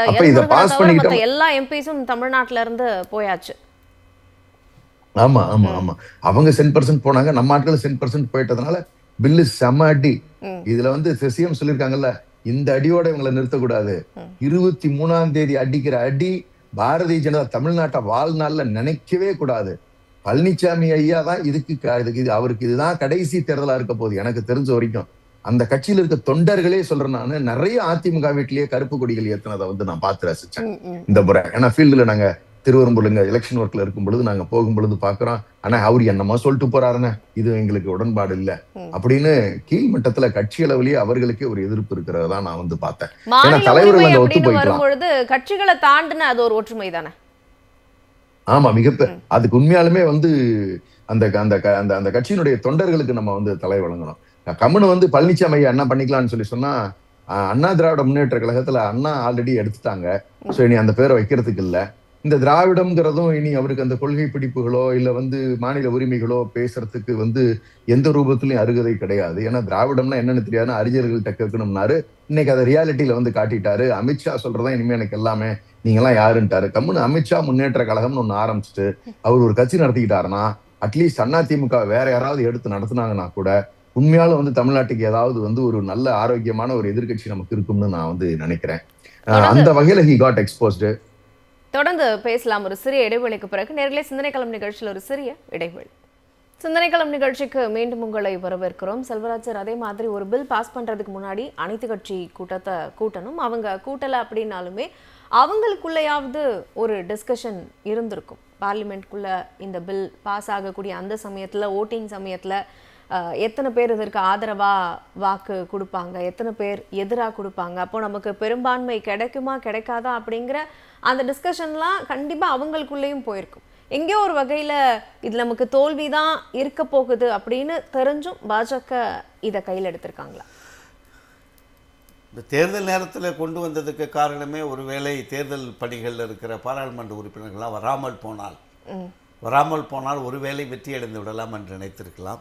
அப்ப இத பாஸ் பண்ணிட்டோம், எல்லா எம்பிஸும் தமிழ்நாட்டுல இருந்து போயாச்சு. ஆமா ஆமா ஆமா, அவங்க 10% போனாங்க, நம்ம ஆட்கள் 10% போயிட்டதுனால பில்லு செம்ம அடி. இதுல வந்து சிஎம் சொல்லிருக்காங்கல்ல, இந்த அடியோட இவங்களை நிறுத்தக்கூடாது, 23ஆம் தேதி அடிக்கிற அடி பாரதிய ஜனதா தமிழ்நாட்டை வாழ்நாள்ல நினைக்கவே கூடாது. பழனிசாமி ஐயா தான் அவருக்கு இதுதான் கடைசி தேர்தலா இருக்க போகுது எனக்கு தெரிஞ்ச வரைக்கும். அந்த கட்சியில இருக்க தொண்டர்களே சொல்றேன், நானு நிறைய அதிமுக வீட்டிலேயே கருப்பு கொடிகள் ஏத்தினதை வந்து நான் பார்த்து ரசிச்சேன் இந்த முறை. ஏன்னா ஃபீல்டுல நாங்க திருவரம்பூர்ல எலெக்ஷன் ஒர்க்ல இருக்கும் பொழுது நாங்க போகும் பொழுது பாக்குறோம், ஆனா அவரு என்னமா சொல்லிட்டு போறாருன்னு, இது எங்களுக்கு உடன்பாடு இல்ல அப்படின்னு கீழ்மட்டத்துல கட்சி அளவிலேயே அவர்களுக்கே ஒரு எதிர்ப்பு இருக்கிறதா நான் வந்து பார்த்தேன். ஏன்னா தலைவர்கள் அங்க ஒத்து போயிக்கலாம், கட்சிகளை தாண்டின அது ஒரு ஒற்றுமை தானே. ஆமா, அதுக்கு உண்மையாலுமே வந்து அந்த அந்த கட்சியினுடைய தொண்டர்களுக்கு நம்ம வந்து தலை வழங்கணும். கம்முன்னு வந்து பழனிசாமி ஐயா என்ன பண்ணிக்கலாம்னு சொன்னா, அண்ணா திராவிட முன்னேற்ற கழகத்துல அண்ணா ஆல்ரெடி எடுத்துட்டாங்க, சோ இனி அந்த பேரை வைக்கிறதுக்கு இல்ல. இந்த திராவிடம்ங்கிறதும் இனி அவருக்கு அந்த கொள்கை பிடிப்புகளோ இல்ல வந்து மாநில உரிமைகளோ பேசுறதுக்கு வந்து எந்த ரூபத்திலையும் அருகதை கிடையாது. ஏன்னா திராவிடம்னா என்னன்னு தெரியாதுன்னு அறிஞர்கள்ட்ட கேட்கணும்னாரு, இன்னைக்கு அதை ரியாலிட்டியில வந்து காட்டிட்டாரு. அமித்ஷா சொல்றதா இனிமே எனக்கு எல்லாமே, நீங்க எல்லாம் யாருன்ட்டாரு. கம்முன்னு அமித்ஷா முன்னேற்ற கழகம்னு ஒண்ணு ஆரம்பிச்சுட்டு அவர் ஒரு கட்சி நடத்திக்கிட்டாருன்னா, அட்லீஸ்ட் அதிமுக வேற யாராவது எடுத்து நடத்துனாங்கன்னா கூட உண்மையாலும் வந்து தமிழ்நாட்டுக்கு ஏதாவது வந்து ஒரு நல்ல ஆரோக்கியமான ஒரு எதிர்கட்சி நமக்கு இருக்கும்னு நான் வந்து நினைக்கிறேன். அந்த வகையில ஹி காட் எக்ஸ்போஸ்டு. தொடர்ந்து பேசலாம் ஒரு சிறிய இடைவெளிக்கு பிறகு. நேர்களே, சிந்தனை களம் நிகழ்ச்சியில் ஒரு சிறிய இடைவெளி. சிந்தனை களம் நிகழ்ச்சிக்கு மீண்டும் உங்களை வரவேற்கிறோம். செல்வராஜ் சார், அதே மாதிரி ஒரு பில் பாஸ் பண்றதுக்கு முன்னாடி அனைத்து கட்சி கூட்டத்தை கூட்டணும். அவங்க கூட்டலை அப்படின்னாலுமே அவங்களுக்குள்ளேயாவது ஒரு டிஸ்கஷன் இருந்திருக்கும். பார்லிமெண்ட்குள்ள இந்த பில் பாஸ் ஆகக்கூடிய அந்த சமயத்துல, ஓட்டிங் சமயத்துல எத்தனை பேர் இதற்கு ஆதரவா வாக்கு கொடுப்பாங்க, எத்தனை பேர் எதிராக கொடுப்பாங்க, அப்போ நமக்கு பெரும்பான்மை கிடைக்குமா கிடைக்காதா அப்படிங்கிற அந்த டிஸ்கஷன்லாம் கண்டிப்பா அவங்களுக்குள்ளேயும் போயிருக்கும். எங்கேயோ ஒரு வகையில இது நமக்கு தோல்விதான் இருக்க போகுது அப்படின்னு தெரிஞ்சும் பாஜக இதை கையில் எடுத்திருக்காங்களா? இந்த தேர்தல் நேரத்தில் கொண்டு வந்ததுக்கு காரணமே ஒருவேளை தேர்தல் பணிகளில் இருக்கிற பாராளுமன்ற உறுப்பினர்கள்லாம் வராமல் போனால் ஒருவேளை வெற்றி அடைந்து விடலாம் என்று நினைத்திருக்கலாம்.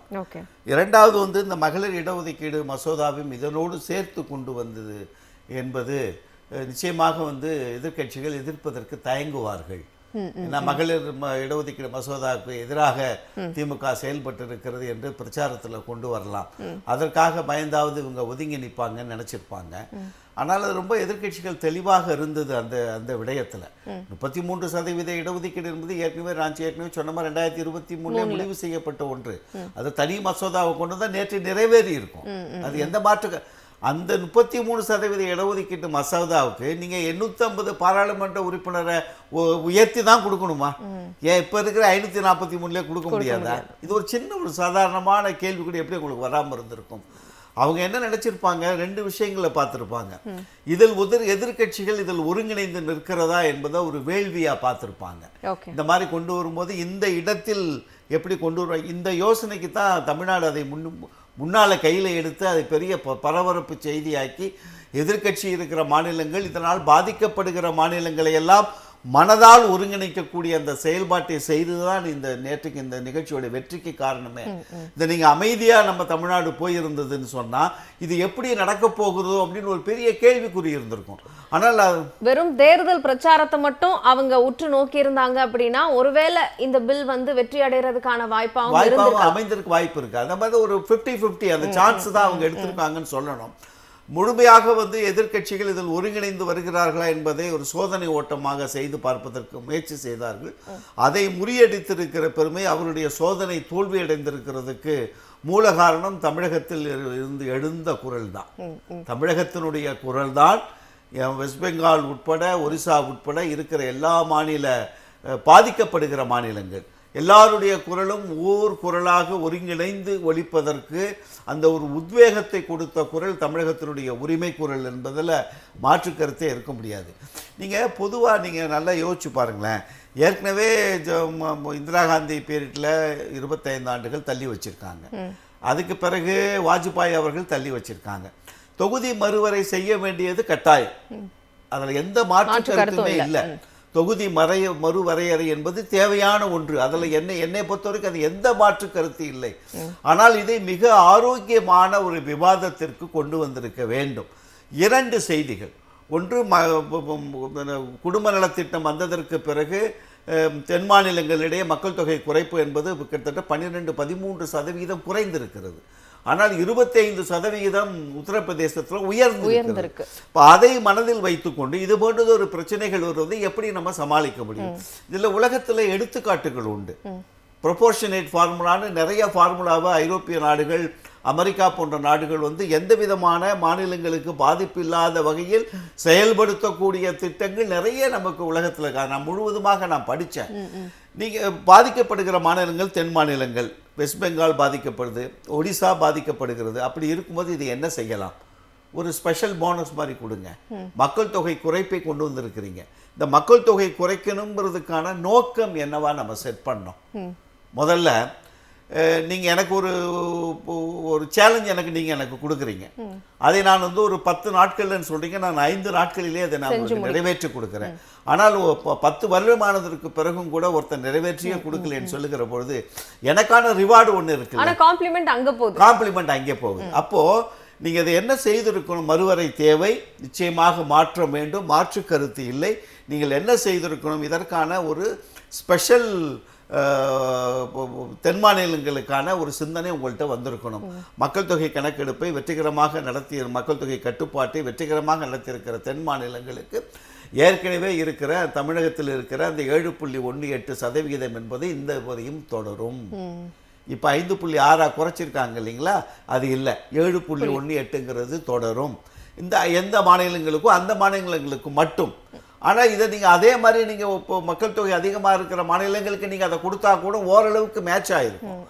இரண்டாவது வந்து இந்த மகளிர் இடஒதுக்கீடு மசோதாவும் இதனோடு சேர்த்து கொண்டு வந்தது என்பது நிச்சயமாக வந்து எதிர்க்கட்சிகள் எதிர்ப்பதற்கு தயங்குவார்கள். ஏன்னா மகளிர் இடஒதுக்கீடு மசோதாவுக்கு எதிராக திமுக செயல்பட்டு இருக்கிறது என்று பிரச்சாரத்தில் கொண்டு வரலாம், அதற்காக பயந்தாவது இவங்க ஒதுங்கி நிற்பாங்கன்னு நினைச்சிருப்பாங்க. ஆனால் அது ரொம்ப எதிர்க்கட்சிகள் தெளிவாக இருந்தது அந்த விடயத்தில். 33% இடஒதுக்கீடு என்பது ஏற்கனவே சொன்ன மாதிரி 2023 முடிவு செய்யப்பட்ட ஒன்று. அது தனி மசோதாவை கொண்டு தான் நேற்று நிறைவேறி இருக்கும், அது எந்த மாற்று. அந்த 33% இடஒதுக்கீட்டு மசோதாவுக்கு நீங்க 850 பாராளுமன்ற உறுப்பினரை உயர்த்தி தான் கொடுக்கணுமா? ஏன் இப்ப இருக்கிற 543 கொடுக்க முடியாதா? இது ஒரு சின்ன ஒரு சாதாரணமான கேள்வி கூட எப்படி உங்களுக்கு வராமல் இருந்திருக்கும்? அவங்க என்ன நினைச்சிருப்பாங்க, ரெண்டு விஷயங்களை பார்த்துருப்பாங்க. இதில் எதிர்கட்சிகள் இதில் ஒருங்கிணைந்து நிற்கிறதா என்பதை ஒரு வேள்வியா பார்த்துருப்பாங்க. இந்த மாதிரி கொண்டு வரும்போது இந்த இடத்தில் எப்படி கொண்டு வருவாங்க, இந்த யோசனைக்கு தான் தமிழ்நாடு அதை முன்னால் கையில் எடுத்து அதை பெரிய பரபரப்பு செய்தியாக்கி எதிர்கட்சி இருக்கிற மாநிலங்கள், இதனால் பாதிக்கப்படுகிற மாநிலங்களை எல்லாம் மனதால் ஒருங்கிணைக்கக்கூடிய அந்த செயல்பாட்டை செய்துதான் நேற்றுக்கு இந்த நிகழ்ச்சியோட வெற்றிக்கு காரணமே. இந்த நீங்க அமைதியா நம்ம தமிழ்நாடு போயிருந்ததுன்னு சொன்னா இது எப்படி நடக்க போகுதோ அப்படின்னு ஒரு பெரிய கேள்விக்குறி இருந்திருக்கும். ஆனால் வெறும் தேர்தல் பிரச்சாரத்தை மட்டும் அவங்க உற்று நோக்கி இருந்தாங்க அப்படின்னா ஒருவேளை இந்த பில் வெற்றி அடைறதுக்கான வாய்ப்பாகவும் அமைந்திருக்க வாய்ப்பு இருக்கு. அந்த மாதிரி ஒரு 50-50 அந்த சான்ஸ் தான் அவங்க எடுத்திருக்காங்கன்னு சொல்லணும். முழுமையாக எதிர்க்கட்சிகள் இதில் ஒருங்கிணைந்து வருகிறார்களா என்பதை ஒரு சோதனை ஓட்டமாக செய்து பார்ப்பதற்கு முயற்சி செய்தார்கள். அதை முறியடித்திருக்கிற பெருமை அவருடைய சோதனை தோல்வியடைந்திருக்கிறதுக்கு மூல காரணம் தமிழகத்தில் இருந்து எழுந்த குரல் தான். தமிழகத்தினுடைய குரல் தான் வெஸ்ட் பெங்கால் உட்பட ஒரிசா உட்பட இருக்கிற எல்லா பாதிக்கப்படுகிற மாநிலங்கள் எல்லாருடைய குரலும் ஓர் குரலாக ஒருங்கிணைந்து ஒலிப்பதற்கு அந்த ஒரு உத்வேகத்தை கொடுத்த குரல் தமிழகத்தினுடைய உரிமை குரல் என்பதில் மாற்று கருத்தே இருக்க முடியாது. நீங்கள் பொதுவாக நீங்கள் நல்லா யோசிச்சு பாருங்களேன். ஏற்கனவே இந்திரா காந்தி பீரியடில் 25 ஆண்டுகள் தள்ளி வச்சுருக்காங்க. அதுக்கு பிறகு வாஜ்பாய் அவர்கள் தள்ளி வச்சுருக்காங்க. தொகுதி மறுவரை செய்ய வேண்டியது கட்டாயம், அதில் எந்த மாற்று கருத்துமே இல்லை. தொகுதி மறுவரையறை என்பது தேவையான ஒன்று, அதில் என்னை பொறுத்தவரைக்கும் அது எந்த மாற்று கருத்து இல்லை. ஆனால் இதை மிக ஆரோக்கியமான ஒரு விவாதத்திற்கு கொண்டு வந்திருக்க வேண்டும். 2 செய்திகள். ஒன்று, குடும்ப நலத்திட்டம் வந்ததற்கு பிறகு தென் மாநிலங்களிடையே மக்கள் தொகை குறைப்பு என்பது கிட்டத்தட்ட 12-13% குறைந்திருக்கிறது. ஆனால் 25% உத்தரப்பிரதேசத்தில் உயர்ந்திருக்கு. இப்போ அதை மனதில் வைத்துக்கொண்டு இது போன்றது ஒரு பிரச்சனைகள் வருவதை எப்படி நம்ம சமாளிக்க முடியும்? இதில் உலகத்தில் எடுத்துக்காட்டுகள் உண்டு. ப்ரொபோர்ஷனேட் ஃபார்முலான்னு நிறைய ஃபார்முலாவை ஐரோப்பிய நாடுகள், அமெரிக்கா போன்ற நாடுகள் எந்த விதமான மாநிலங்களுக்கு பாதிப்பு இல்லாத வகையில் செயல்படுத்தக்கூடிய திட்டங்கள் நிறைய நமக்கு உலகத்தில் நான் முழுவதுமாக நான் படித்தேன். நீங்கள் பாதிக்கப்படுகிற மாநிலங்கள் தென் மாநிலங்கள், வெஸ்ட் பெங்கால் பாதிக்கப்படுது, ஒடிசா பாதிக்கப்படுகிறது. அப்படி இருக்கும்போது இது என்ன செய்யலாம்? ஒரு ஸ்பெஷல் போனஸ் மாதிரி கொடுங்க. மக்கள் தொகை குறைப்பை கொண்டு வந்திருக்கிறீங்க. இந்த மக்கள் தொகை குறைக்கணுங்கிறதுக்கான நோக்கம் என்னவா நம்ம செட் பண்ணோம். முதல்ல நீங்கள் எனக்கு ஒரு சேலஞ்ச் எனக்கு கொடுக்குறீங்க. அதை நான் ஒரு 10 நாட்கள்னு சொல்கிறீங்க, நான் 5 நாட்களிலே அதை நான் நிறைவேற்றி கொடுக்குறேன். ஆனால் 10 வருடமானதற்கு பிறகும் கூட ஒருத்தர் நிறைவேற்றியே கொடுக்கலன்னு சொல்லுகிற பொழுது எனக்கான ரிவார்டு ஒன்று இருக்கு, காம்ப்ளிமெண்ட் அங்கே போகுது. அப்போது நீங்கள் அதை என்ன செய்திருக்கணும்? மறுவரை தேவை, நிச்சயமாக மாற்ற வேண்டும், மாற்று கருத்து இல்லை. நீங்கள் என்ன செய்திருக்கணும்? இதற்கான ஒரு ஸ்பெஷல் தென் மாநிலங்களுக்கான ஒரு சிந்தனை உங்கள்கிட்ட வந்திருக்கணும். மக்கள் தொகை கணக்கெடுப்பை வெற்றிகரமாக நடத்திய, மக்கள் தொகை கட்டுப்பாட்டை வெற்றிகரமாக நடத்தியிருக்கிற தென் மாநிலங்களுக்கு ஏற்கனவே இருக்கிற தமிழகத்தில் இருக்கிற அந்த 7.18% என்பது இந்த வரையும் தொடரும். இப்போ 5.6 குறைச்சிருக்காங்க இல்லைங்களா? அது இல்லை, 7.18 தொடரும். எந்த மாநிலங்களுக்கும் அந்த மாநிலங்களுக்கு மட்டும். ஆனால் இதை நீங்கள் அதே மாதிரி நீங்கள் இப்போ மக்கள் தொகை அதிகமாக இருக்கிற மாநிலங்களுக்கு நீங்கள் அதை கொடுத்தா கூட ஓரளவுக்கு மேட்ச் ஆகிருக்கும்.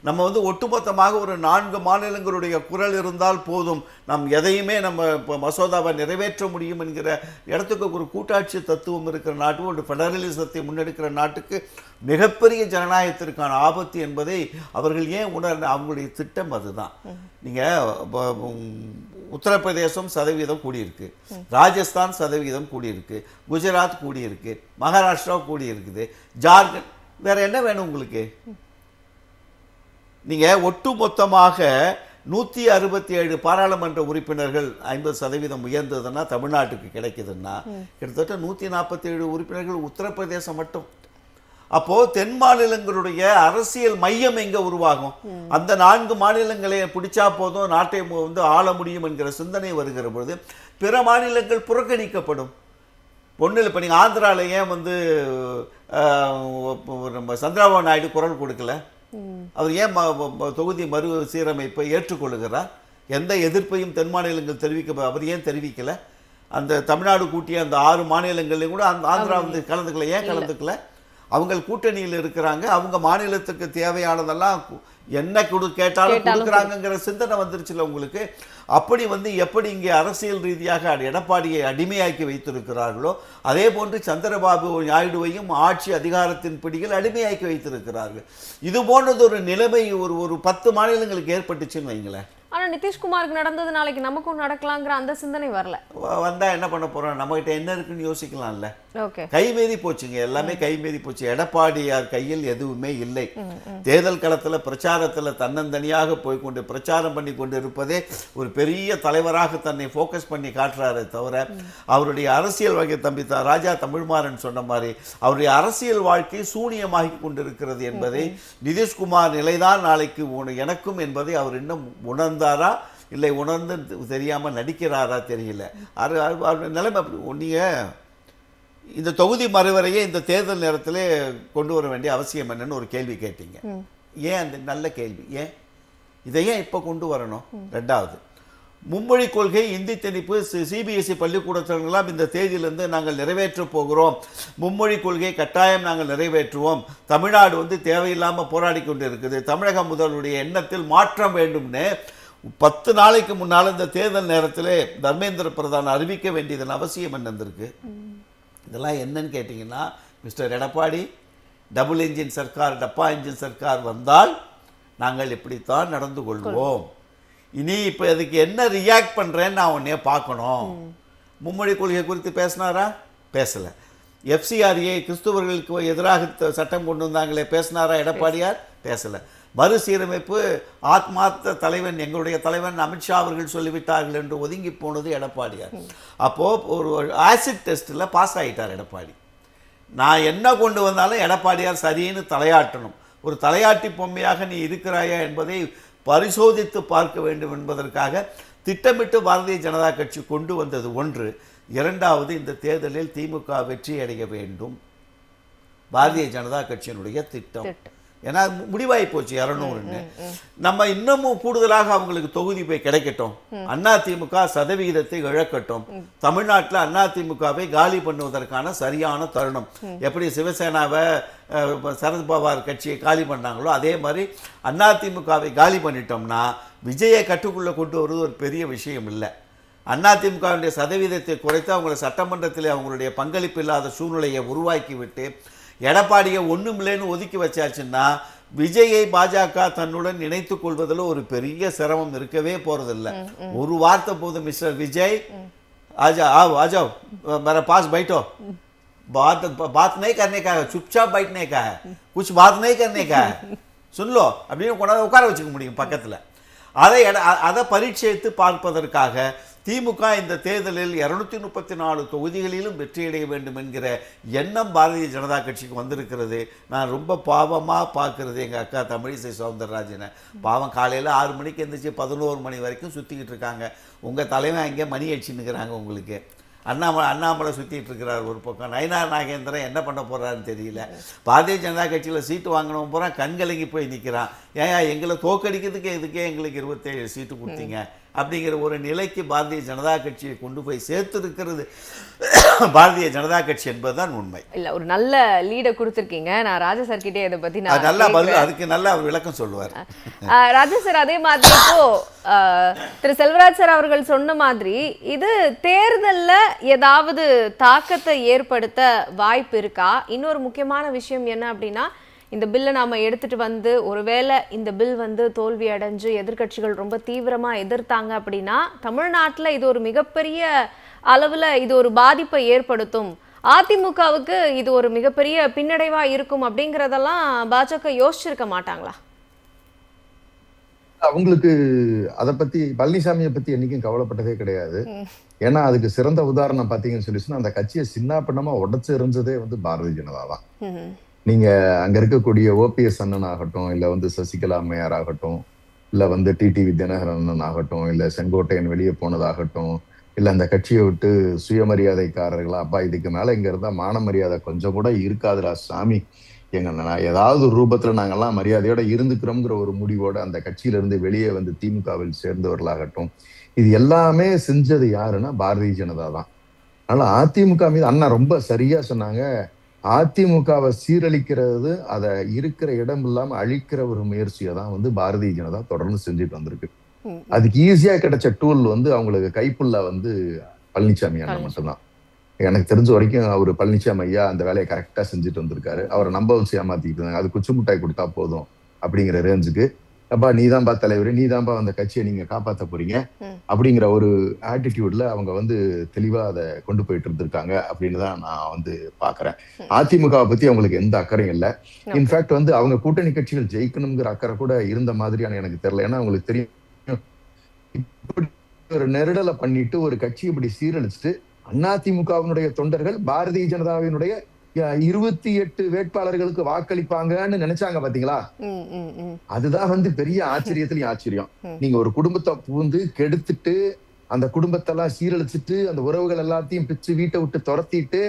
நம்ம ஒட்டுமொத்தமாக ஒரு 4 மாநிலங்களுடைய குரல் இருந்தால் போதும், நம் எதையுமே நம்ம இப்போ மசோதாவை நிறைவேற்ற முடியும் என்கிற இடத்துக்கு ஒரு கூட்டாட்சி தத்துவம் இருக்கிற நாட்டு, ஒரு ஃபெடரலிசத்தை முன்னெடுக்கிற நாட்டுக்கு மிகப்பெரிய ஜனநாயகத்திற்கான ஆபத்து என்பதை அவர்கள் ஏன் அவங்களுடைய திட்டம் அதுதான். நீங்கள் உத்தரப்பிரதேசம் சதவீதம் கூடியிருக்கு, ராஜஸ்தான் சதவீதம் கூடியிருக்கு, குஜராத் கூடியிருக்கு, மகாராஷ்டிரா கூடியிருக்குது, ஜார்க்கண்ட், வேற என்ன வேணும் உங்களுக்கு? நீங்க ஒட்டு மொத்தமாக 167 பாராளுமன்ற உறுப்பினர்கள் 50% உயர்ந்ததுன்னா தமிழ்நாட்டுக்கு கிடைக்குதுன்னா கிட்டத்தட்ட 147 உறுப்பினர்கள் உத்தரப்பிரதேசம் மட்டும். அப்போ தென் மாநிலங்களுடைய அரசியல் மையம் எங்க உருவாகும்? அந்த 4 மாநிலங்களை பிடிச்சா போதும் நாட்டை ஆள முடியும் என்கிற சிந்தனை வருகிற பொழுது பிற மாநிலங்கள் புறக்கணிக்கப்படும். ஒன்றில் இப்போ நீங்கள் ஆந்திராவில் ஏன் நம்ம சந்திரபாபு நாயுடு குரல் கொடுக்கல? அவர் ஏன் தொகுதி மறு சீரமைப்பை ஏற்றுக்கொள்கிறார்? எந்த எதிர்ப்பையும் தென் மாநிலங்கள் தெரிவிக்க அவர் ஏன் தெரிவிக்கல? அந்த தமிழ்நாடு கூட்டிய அந்த 6 மாநிலங்களையும் கூட அந்த ஆந்திரா வந்து கலந்துக்கல. ஏன் கலந்துக்கல? அவங்க கூட்டணியில் இருக்கிறாங்க. அவங்க மாநிலத்துக்கு தேவையானதெல்லாம் என்ன கேட்டாலும் கொடுக்குறாங்கங்கிற சிந்தனை வந்துருச்சுல உங்களுக்கு. அப்படி வந்து எப்படி இங்கே அரசியல் ரீதியாக எடப்பாடியை அடிமையாக்கி வைத்திருக்கிறார்களோ அதே போன்று சந்திரபாபு நாயுடுவையும் ஆட்சி அதிகாரத்தின் பிடியில் அடிமையாக்கி வைத்திருக்கிறார்கள். இது போன்றது ஒரு நிலைமை ஒரு 10 மாநிலங்களுக்கு ஏற்பட்டுச்சுன்னு வைங்களேன். ஆனா நிதிஷ்குமாருக்கு நடந்தது நாளைக்கு நமக்கும் நடக்கலாங்கிற அந்த சிந்தனை வரல. வந்தா என்ன பண்ண போறோம்? நம்மகிட்ட என்ன இருக்குன்னு யோசிக்கலாம்ல. ஓகே, கைமீறி போச்சுங்க, எல்லாமே கைமீறி போச்சு. எடப்பாடியார் கையில் எதுவுமே இல்லை. தேர்தல் களத்துல பிரச்சாரத்துல தன்னந்தனியாக போய்கொண்டு பிரச்சாரம் பண்ணி கொண்டு இருப்பதே ஒரு பெரிய தலைவராக தன்னை ஃபோக்கஸ் பண்ணி காட்டுறாரு தவிர அவருடைய அரசியல் வாழ்க்கை தம்பி ராஜா தமிழ்மாறன் சொன்ன மாதிரி அவருடைய அரசியல் வாழ்க்கை சூனியமாகி கொண்டிருக்கிறது என்பதை நிதிஷ்குமார் நிலைதான் நாளைக்கு எனக்கும் என்பதை அவர் இன்னும் உணர்ந்தாரா இல்லை உணர்ந்து தெரியாமல் நடிக்கிறாரா தெரியல. நிலைமை அப்படி. நீங்க இந்த தொகுதி மறுவரையே இந்த தேர்தல் நேரத்திலே கொண்டு வர வேண்டிய அவசியம் என்னன்னு ஒரு கேள்வி கேட்டீங்க. ஏன்? அந்த நல்ல கேள்வி. ஏன் இதை ஏன் இப்போ கொண்டு வரணும்? ரெண்டாவது, மும்மொழி கொள்கை, இந்தி திணிப்பு, சிபிஎஸ்இ பள்ளிக்கூடத்தினெல்லாம் இந்த தேதியிலிருந்து நாங்கள் நிறைவேற்றப் போகிறோம், மும்மொழி கொள்கை கட்டாயம் நாங்கள் நிறைவேற்றுவோம், தமிழ்நாடு வந்து தேவையில்லாமல் போராடி கொண்டு இருக்குது, தமிழக முதல்வருடைய எண்ணத்தில் மாற்றம் வேண்டும்னு 10 நாளைக்கு முன்னால் இந்த தேர்தல் நேரத்தில் தர்மேந்திர பிரதான் அறிவிக்க வேண்டியதன் அவசியம் என்ன இருந்திருக்கு? இதெல்லாம் என்னன்னு கேட்டிங்கன்னா, mister Edappadi, double engine Sarkar, டப்பா இன்ஜின் சர்க்கார் வந்தால் நாங்கள் இப்படித்தான் நடந்து கொள்வோம். இனி இப்போ அதுக்கு என்ன ரியாக்ட் பண்ணுறேன்னு நான் உடனே பார்க்கணும். மும்மொழி கொள்கை குறித்து பேசினாரா? பேசலை. எஃப்சிஆர்ஏ கிறிஸ்துவர்களுக்கு எதிராக சட்டம் கொண்டு வந்தாங்களே, பேசினாரா எடப்பாடியார்? பேசலை. மறுசீரமைப்பு ஆத்மார்த்த தலைவன், எங்களுடைய தலைவன் அமித்ஷா அவர்கள் சொல்லிவிட்டார்கள் என்று ஒதுங்கி போனது எடப்பாடியார். அப்போது ஒரு ஆசிட் டெஸ்ட்டில் பாஸ் ஆகிட்டார் எடப்பாடி. நான் என்ன கொண்டு வந்தாலும் எடப்பாடியார் சரின்னு தலையாட்டணும். ஒரு தலையாட்டி பொம்மையாக நீ இருக்கிறாயா என்பதை பரிசோதித்து பார்க்க வேண்டும் என்பதற்காக திட்டமிட்டு பாரதிய ஜனதா கட்சி கொண்டு வந்தது ஒன்று. இரண்டாவது, இந்த தேர்தலில் திமுக வெற்றி அடைய வேண்டும், பாரதிய ஜனதா கட்சியினுடைய திட்டம். ஏன்னா முடிவாகி போச்சு 200ன்னு. நம்ம இன்னமும் கூடுதலாக அவங்களுக்கு தொகுதி போய் கிடைக்கட்டும், அதிமுக சதவிகிதத்தை இழக்கட்டும், தமிழ்நாட்டில் அதிமுகவை காலி பண்ணுவதற்கான சரியான தருணம். எப்படி சிவசேனாவை சரத்பவார் கட்சியை காலி பண்ணாங்களோ அதே மாதிரி அதிமுகவை காலி பண்ணிட்டோம்னா விஜயை கட்டுக்குள்ளே கொண்டு வருவது ஒரு பெரிய விஷயம் இல்லை. அதிமுகவுடைய சதவீதத்தை குறைத்து அவங்களை சட்டமன்றத்தில் அவங்களுடைய பங்களிப்பு இல்லாத சூழ்நிலையை உருவாக்கிவிட்டு எடப்பாடியை ஒன்றுமில்லைன்னு ஒதுக்கி வச்சாச்சுன்னா விஜயை பாஜக தன்னுடன் இணைத்துக் கொள்வதில் ஒரு பெரிய சிரமம் இருக்கவே போறதில்லை. ஒரு வார்த்தை போதும், மிஸ்டர் விஜய் आजा आओ आ जाओ मेरा पास बैठो, बात नहीं करने का है, चुपचाप बैठने का है, कुछ बात नहीं करने का है, सुन लो அப்படின்னு கொண்டாந்து உட்கார வச்சுக்க முடியும் பக்கத்தில். அதை பரீட்சித்து பார்ப்பதற்காக திமுக இந்த தேர்தலில் 234 தொகுதிகளிலும் வெற்றியடைய வேண்டும் என்கிற எண்ணம் பாரதிய ஜனதா கட்சிக்கு வந்திருக்கிறது. நான் ரொம்ப பாவமாக பார்க்குறது எங்கள் அக்கா தமிழிசை சவுந்தரராஜனை. பாவம் காலையில் 6 மணிக்கு எழுந்திரிச்சு 11 மணி வரைக்கும் சுற்றிக்கிட்டு இருக்காங்க. உங்கள் தலைவன் அங்கே மணி அடிச்சுன்னுக்கிறாங்க. உங்களுக்கு அண்ணாமலை சுற்றிட்டு இருக்கிறார் ஒரு பக்கம். நயினார் நாகேந்திரன் என்ன பண்ண போகிறாருன்னு தெரியல. பாரதிய ஜனதா கட்சியில் சீட்டு வாங்கினவன் பூரா கண்கலங்கி போய் நிற்கிறான். ஏன் எங்களை தோக்கடிக்கிறதுக்கு எதுக்கே எங்களுக்கு 27 சீட்டு கொடுத்தீங்க அப்படிங்கிற ஒரு நிலைக்கு பாரதிய ஜனதா கட்சியை கொண்டு போய் சேர்த்துருக்கிறது பாரதிய ஜனதா கட்சி என்பதுதான் உண்மை. இல்லை, ஒரு நல்ல லீடை கொடுத்துருக்கீங்க. நான் ராஜா சார் கிட்டே இதை பற்றி நல்லா பதில் அதுக்கு நல்லா அவர் விளக்கம் சொல்லுவார். ராஜா சார், அதே மாதிரி இப்போ திரு செல்வராஜ் சார் அவர்கள் சொன்ன மாதிரி இது தேர்தலில் ஏதாவது தாக்கத்தை ஏற்படுத்த வாய்ப்பு இருக்கா? இன்னொரு முக்கியமான விஷயம் என்ன அப்படின்னா, இந்த பில்லை நாம் எடுத்துகிட்டு வந்து ஒருவேளை இந்த பில் வந்து தோல்வி அடைஞ்சு எதிர்க்கட்சிகள் ரொம்ப தீவிரமாக எதிர்த்தாங்க அப்படின்னா தமிழ்நாட்டில் இது ஒரு மிகப்பெரிய அளவில் இது ஒரு பாதிப்பை ஏற்படுத்தும், அதிமுகவுக்கு இது ஒரு மிகப்பெரிய பின்னடைவாக இருக்கும் அப்படிங்கிறதெல்லாம் பாஜக யோசிச்சிருக்க மாட்டாங்களா? அவங்களுக்கு அதை பத்தி பழனிசாமியை பத்தி என்னைக்கும் கவலைப்பட்டதே கிடையாது. ஏன்னா அதுக்கு சிறந்த உதாரணம் பாத்தீங்கன்னு சொல்லி அந்த கட்சியை சின்ன பின்னமா உடைச்சு எறிஞ்சதே வந்து பாரதிய ஜனதா தான். நீங்க அங்க இருக்கக்கூடிய ஓபிஎஸ் அண்ணன் ஆகட்டும், இல்ல வந்து சசிகலா அம்மையார் ஆகட்டும், இல்ல வந்து டிடிவி தினகரன் அண்ணன் ஆகட்டும், இல்ல செங்கோட்டையன் வெளியே போனதாகட்டும், இல்ல அந்த கட்சியை விட்டு சுயமரியாதைக்காரர்களா அப்பா இதுக்கு மேல இங்க இருந்தா மான மரியாதை கொஞ்சம் கூட இருக்காதுடா சாமி நான் ஏதாவது ஒரு ரூபத்துல நாங்கெல்லாம் மரியாதையோட இருந்துக்கிறோங்கிற ஒரு முடிவோட அந்த கட்சியிலிருந்து வெளியே வந்து திமுகவில் சேர்ந்தவர்களாகட்டும், இது எல்லாமே செஞ்சது யாருன்னா பாரதிய ஜனதா தான். அதனால அதிமுக மீது அண்ணா ரொம்ப சரியா சொன்னாங்க. அதிமுகவை சீரழிக்கிறது, அதை இருக்கிற இடம் இல்லாம அழிக்கிற ஒரு முயற்சியை தான் வந்து பாரதிய ஜனதா தொடர்ந்து செஞ்சுட்டு வந்திருக்கு. அதுக்கு ஈஸியா கிடைச்ச டூல் வந்து அவங்களுக்கு கைப்புள்ள வந்து பழனிசாமி அண்ணன் மட்டும்தான். எனக்கு தெரிஞ்ச வரைக்கும் அவரு பழனிசாமி ஐயா அந்த வேலையை கரெக்டா செஞ்சுட்டு வந்திருக்காரு. அவரை நம்ப வச்சு ஏமாத்திக்கிட்டு இருந்தாங்க. அது குச்சி முட்டாய் கொடுத்தா போதும் அப்படிங்கிற ரேஞ்சுக்கு, அப்பா நீதான்பா தலைவர், நீதான்பா அந்த கட்சியை நீங்க காப்பாற்ற போறீங்க அப்படிங்கிற ஒரு ஆட்டிடியூட்ல அவங்க வந்து தெளிவா அதை கொண்டு போயிட்டு இருந்திருக்காங்க அப்படின்னு தான் நான் வந்து பாக்குறேன். அதிமுகவை பத்தி அவங்களுக்கு எந்த அக்கறையும் இல்லை. இன்ஃபேக்ட் வந்து அவங்க கூட்டணி கட்சிகள் ஜெயிக்கணுங்கிற அக்கறை கூட இருந்த மாதிரியான எனக்கு தெரியல. ஏன்னா அவங்களுக்கு தெரியும், இப்படி ஒரு நெருடலை பண்ணிட்டு ஒரு கட்சி இப்படி சீரழிச்சுட்டு அதிமுகவினுடைய தொண்டர்கள் பாரதிய ஜனதாவினுடைய 28 வேட்பாளர்களுக்கு வாக்களிப்பாங்கன்னு நினைச்சாங்க பாத்தீங்களா? அதுதான் வந்து பெரிய ஆச்சரியத்திலயும் ஆச்சரியம். நீங்க ஒரு குடும்பத்தை பூந்து கெடுத்துட்டு அந்த குடும்பத்தை எல்லாம் சீரழிச்சிட்டு அந்த உறவுகள் எல்லாத்தையும் பிச்சு வீட்டை விட்டு துரத்திட்டு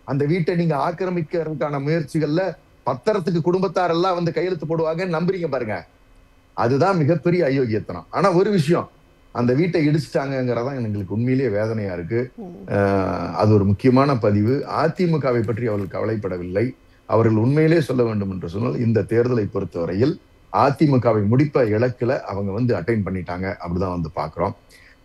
அந்த வீட்டை நீங்க ஆக்கிரமிக்கிறதுக்கான முயற்சிகள்ல பத்திரத்துக்கு குடும்பத்தார் எல்லாம் வந்து கையெழுத்து போடுவாங்கன்னு நம்புறீங்க பாருங்க. அதுதான் மிகப்பெரிய அயோக்கியத்தனம். ஆனா ஒரு விஷயம், அந்த வீட்டை இடிச்சிட்டாங்கிறதான் எங்களுக்கு உண்மையிலேயே வேதனையா இருக்கு. அது ஒரு முக்கியமான பதிவு. அதிமுகவை பற்றி அவர்கள் கவலைப்படவில்லை. அவர்கள் உண்மையிலே சொல்ல வேண்டும் என்று சொன்னால், இந்த தேர்தலை பொறுத்தவரையில் அதிமுகவை முடிப்ப இலக்குல அவங்க வந்து அட்டைன் பண்ணிட்டாங்க அப்படிதான் வந்து பாக்குறோம்.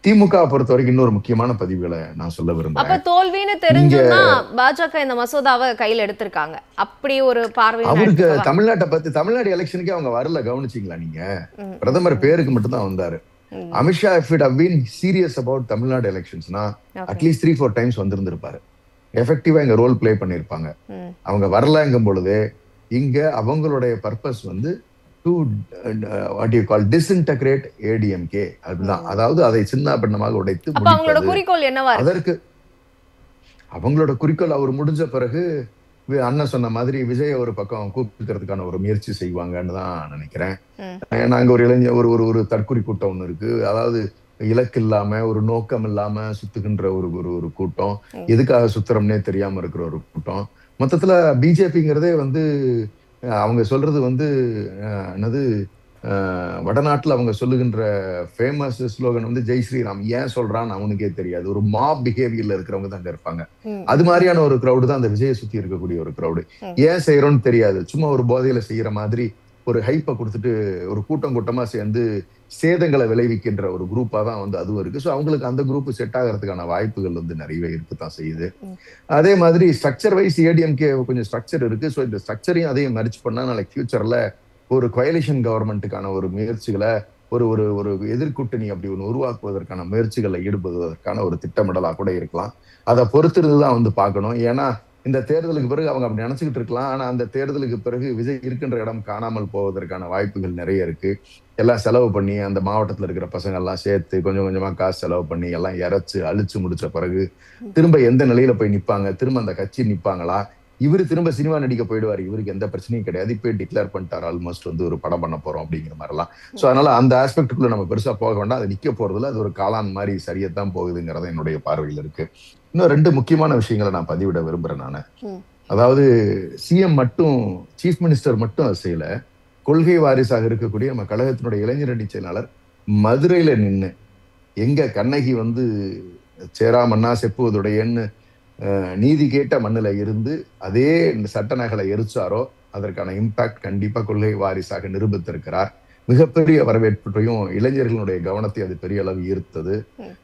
திமுக பொறுத்த வரைக்கும் இன்னொரு முக்கியமான பதிவுகளை நான் சொல்ல விரும்புறேன். அப்ப தோல்வின்னு தெரிஞ்சுன்னா பாஜக இந்த மசோதாவை கையில் எடுத்திருக்காங்க, அப்படி ஒரு பார்வை அவருக்கு தமிழ்நாட்டை பத்தி. தமிழ்நாடு எலெக்ஷனுக்கே அவங்க வரல, கவனிச்சிங்களா நீங்க? பிரதமர் பேருக்கு மட்டும் தான் வந்தாரு. Amit Shah if it have been serious about Tamil Nadu எலெக்ஷன்ஸ்னா அட்லீஸ்ட் 3-4 டைம்ஸ் வந்திருந்திருப்பாரு. எஃபெக்டிவா இங்க ரோல் பிளே பண்ணிருப்பாங்க. அவங்க வரலங்கும் பொழுது இங்க அவங்களுடைய பர்பஸ் வந்து to what you call disintegrate ADMK. அதுதான், அதாவது அதை சின்ன பின்னமாக உடைத்து அவங்களோட குறிக்கோள் என்னவா? அதற்கு அவங்களோட குறிக்கோள் அவர் முடிஞ்ச பிறகு அண்ணன் சொன்ன மாதிரி விஜய் ஒரு பக்கம் கூப்பிட்டுக்கிறதுக்கான ஒரு முயற்சி செய்வாங்கன்னு தான் நினைக்கிறேன். நாங்க ஒரு இளைஞர் ஒரு தற்குறி கூட்டம் ஒண்ணு இருக்கு. அதாவது இலக்கு இல்லாம ஒரு நோக்கம் இல்லாம சுத்துகின்ற ஒரு கூட்டம், எதுக்காக சுத்துறோம்னே தெரியாம இருக்கிற ஒரு கூட்டம். மொத்தத்துல பிஜேபிங்கிறதே வந்து அவங்க சொல்றது வந்து என்னது, வடநாட்டுல அவங்க சொல்லுகின்ற ஃபேமஸ் ஸ்லோகன் வந்து ஜெய் ஸ்ரீராம். ஏன் சொல்றான்னு அவனுக்கே தெரியாது. ஒரு மாப் பிஹேவியர்ல இருக்கிறவங்க தான் அங்க இருப்பாங்க. அது மாதிரியான ஒரு கிரௌடு தான் அந்த விஜயை சுத்தி இருக்கக்கூடிய ஒரு கிரௌடு. ஏன் செய்யறோம்னு தெரியாது, சும்மா ஒரு போதையில செய்யற மாதிரி ஒரு ஹைப்பை கொடுத்துட்டு ஒரு கூட்டமா சேர்ந்து சேதங்களை விளைவிக்கின்ற ஒரு குரூப்பா தான் வந்து அதுவும் இருக்கு. ஸோ அவங்களுக்கு அந்த குரூப் செட் ஆகிறதுக்கான வாய்ப்புகள் வந்து நிறையவே இருக்குதான் செய்யுது. அதே மாதிரி ஸ்ட்ரக்சர் வைஸ் ஏடிஎம்கே கொஞ்சம் ஸ்ட்ரக்சர் இருக்கு. ஸோ இந்த ஸ்ட்ரக்சரையும் அதையும் மரிச்சு பண்ணா நாளைக்கு ஃபியூச்சர்ல ஒரு கோயலிஷன் கவர்மெண்ட்டுக்கான ஒரு முயற்சிகளை ஒரு எதிர்கூட்டணி அப்படி ஒன்று உருவாக்குவதற்கான முயற்சிகளை ஈடுபடுவதற்கான ஒரு திட்டமிடலா கூட இருக்கலாம். அதை பொறுத்திருந்துதான் வந்து பார்க்கணும். ஏன்னா இந்த தேர்தலுக்கு பிறகு அவங்க அப்படி நினைச்சுக்கிட்டு இருக்கலாம். ஆனா அந்த தேர்தலுக்கு பிறகு விஜய் இருக்கின்ற இடம் காணாமல் போவதற்கான வாய்ப்புகள் நிறைய இருக்கு. எல்லாம் செலவு பண்ணி அந்த மாவட்டத்துல இருக்கிற பசங்க எல்லாம் சேர்த்து கொஞ்சம் கொஞ்சமா காசு செலவு பண்ணி எல்லாம் இறைச்சு அழிச்சு முடிச்ச பிறகு திரும்ப எந்த நிலையில போய் நிப்பாங்க, திரும்ப அந்த கட்சி நிப்பாங்களா, இவரு திரும்ப சினிமா நடிக்க போயிடுவாரு, இவருக்கு எந்த பிரச்சனையும் கிடையாது, இப்போ டிக்ளேர் பண்ணிட்டார் ஆல்மோஸ்ட் வந்து ஒரு படம் பண்ண போறோம் அப்படிங்கிற மாதிரிலாம். ஸோ அதனால அந்த ஆஸ்பெக்டுக்குள்ள நம்ம பெருசா போக வேண்டாம். அது நிக்க போறதுல அது ஒரு காளான் மாதிரி சரியத்தான் போகுதுங்கிறத என்னுடைய பார்வையில் இருக்கு. இன்னும் 2 முக்கியமான விஷயங்களை நான் பதிவிட விரும்புறேன் நானு. அதாவது சிஎம் மட்டும், சீஃப் மினிஸ்டர் மட்டும் அது செய்யல. கொள்கை வாரிசாக இருக்கக்கூடிய நம்ம கழகத்தினுடைய இளைஞரணி செயலாளர் மதுரையில நின்று எங்க கண்ணகி வந்து சேராமண்ணா செப்புவதுடையன்னு நீதி கேட்ட மண்ணில இருந்து அதே சட்ட நகலை எரிச்சாரோ அதற்கான இம்பாக்ட் கண்டிப்பா கொள்கை வாரிசாக நிரூபித்திருக்கிறார். மிகப்பெரிய வரவேற்பையும் இளைஞர்களுடைய கவனத்தை அது பெரிய அளவு ஈர்த்தது.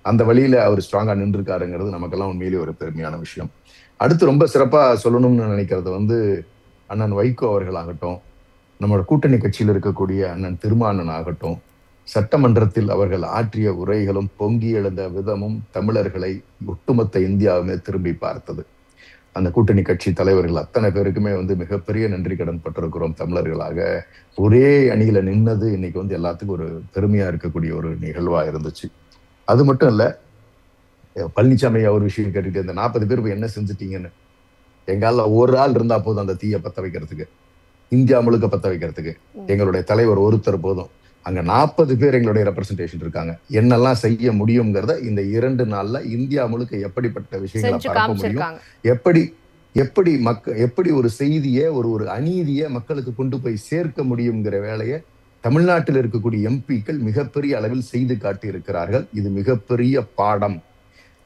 அந்த வழியில அவர் ஸ்ட்ராங்கா நின்றுருக்காருங்கிறது நமக்கெல்லாம் உண்மையிலேயே ஒரு பெருமையான விஷயம். அடுத்து ரொம்ப சிறப்பா சொல்லணும்னு நினைக்கிறது வந்து அண்ணன் வைகோ அவர்களாகட்டும், நம்மளோட கூட்டணி கட்சியில் இருக்கக்கூடிய அண்ணன் திருமானன் ஆகட்டும், சட்டமன்றத்தில் அவர்கள் ஆற்றிய உரைகளும் பொங்கி எழுந்த விதமும் தமிழர்களை ஒட்டுமொத்த இந்தியாவுமே திரும்பி பார்த்தது. அந்த கூட்டணி கட்சி தலைவர்கள் அத்தனை பேருக்குமே வந்து மிகப்பெரிய நன்றி கடன் பட்டிருக்கிறோம். தமிழர்களாக ஒரே அணியில நின்னது இன்னைக்கு வந்து எல்லாத்துக்கும் ஒரு பெருமையா இருக்கக்கூடிய ஒரு நிகழ்வா இருந்துச்சு. அது மட்டும் இல்ல, பழனிசாமி ஒரு விஷயம் கேட்டுட்டு, இந்த 40 பேர் என்ன செஞ்சுட்டீங்கன்னு. எங்கால ஒரு ஆள் இருந்தா போதும் அந்த தீயை பத்த வைக்கிறதுக்கு, இந்தியா முழுக்க பத்த வைக்கிறதுக்கு. எங்களுடைய தலைவர் ஒருத்தர் போதும். அங்க 40 பேர் எங்களுடைய ரெப்ரசன்டேஷன் இருக்காங்க. என்னெல்லாம் செய்ய முடியுங்கிறத இந்த 2 நாள்ல இந்தியா முழுக்க எப்படிப்பட்ட விஷயங்களை பரப்ப முடியும், எப்படி எப்படி ஒரு செய்தியை ஒரு அநீதியை மக்களுக்கு கொண்டு போய் சேர்க்க முடியுங்கிற வேலையை தமிழ்நாட்டில் இருக்கக்கூடிய எம்பிக்கள் மிகப்பெரிய அளவில் செய்து காட்டி இருக்கிறார்கள். இது மிகப்பெரிய பாடம்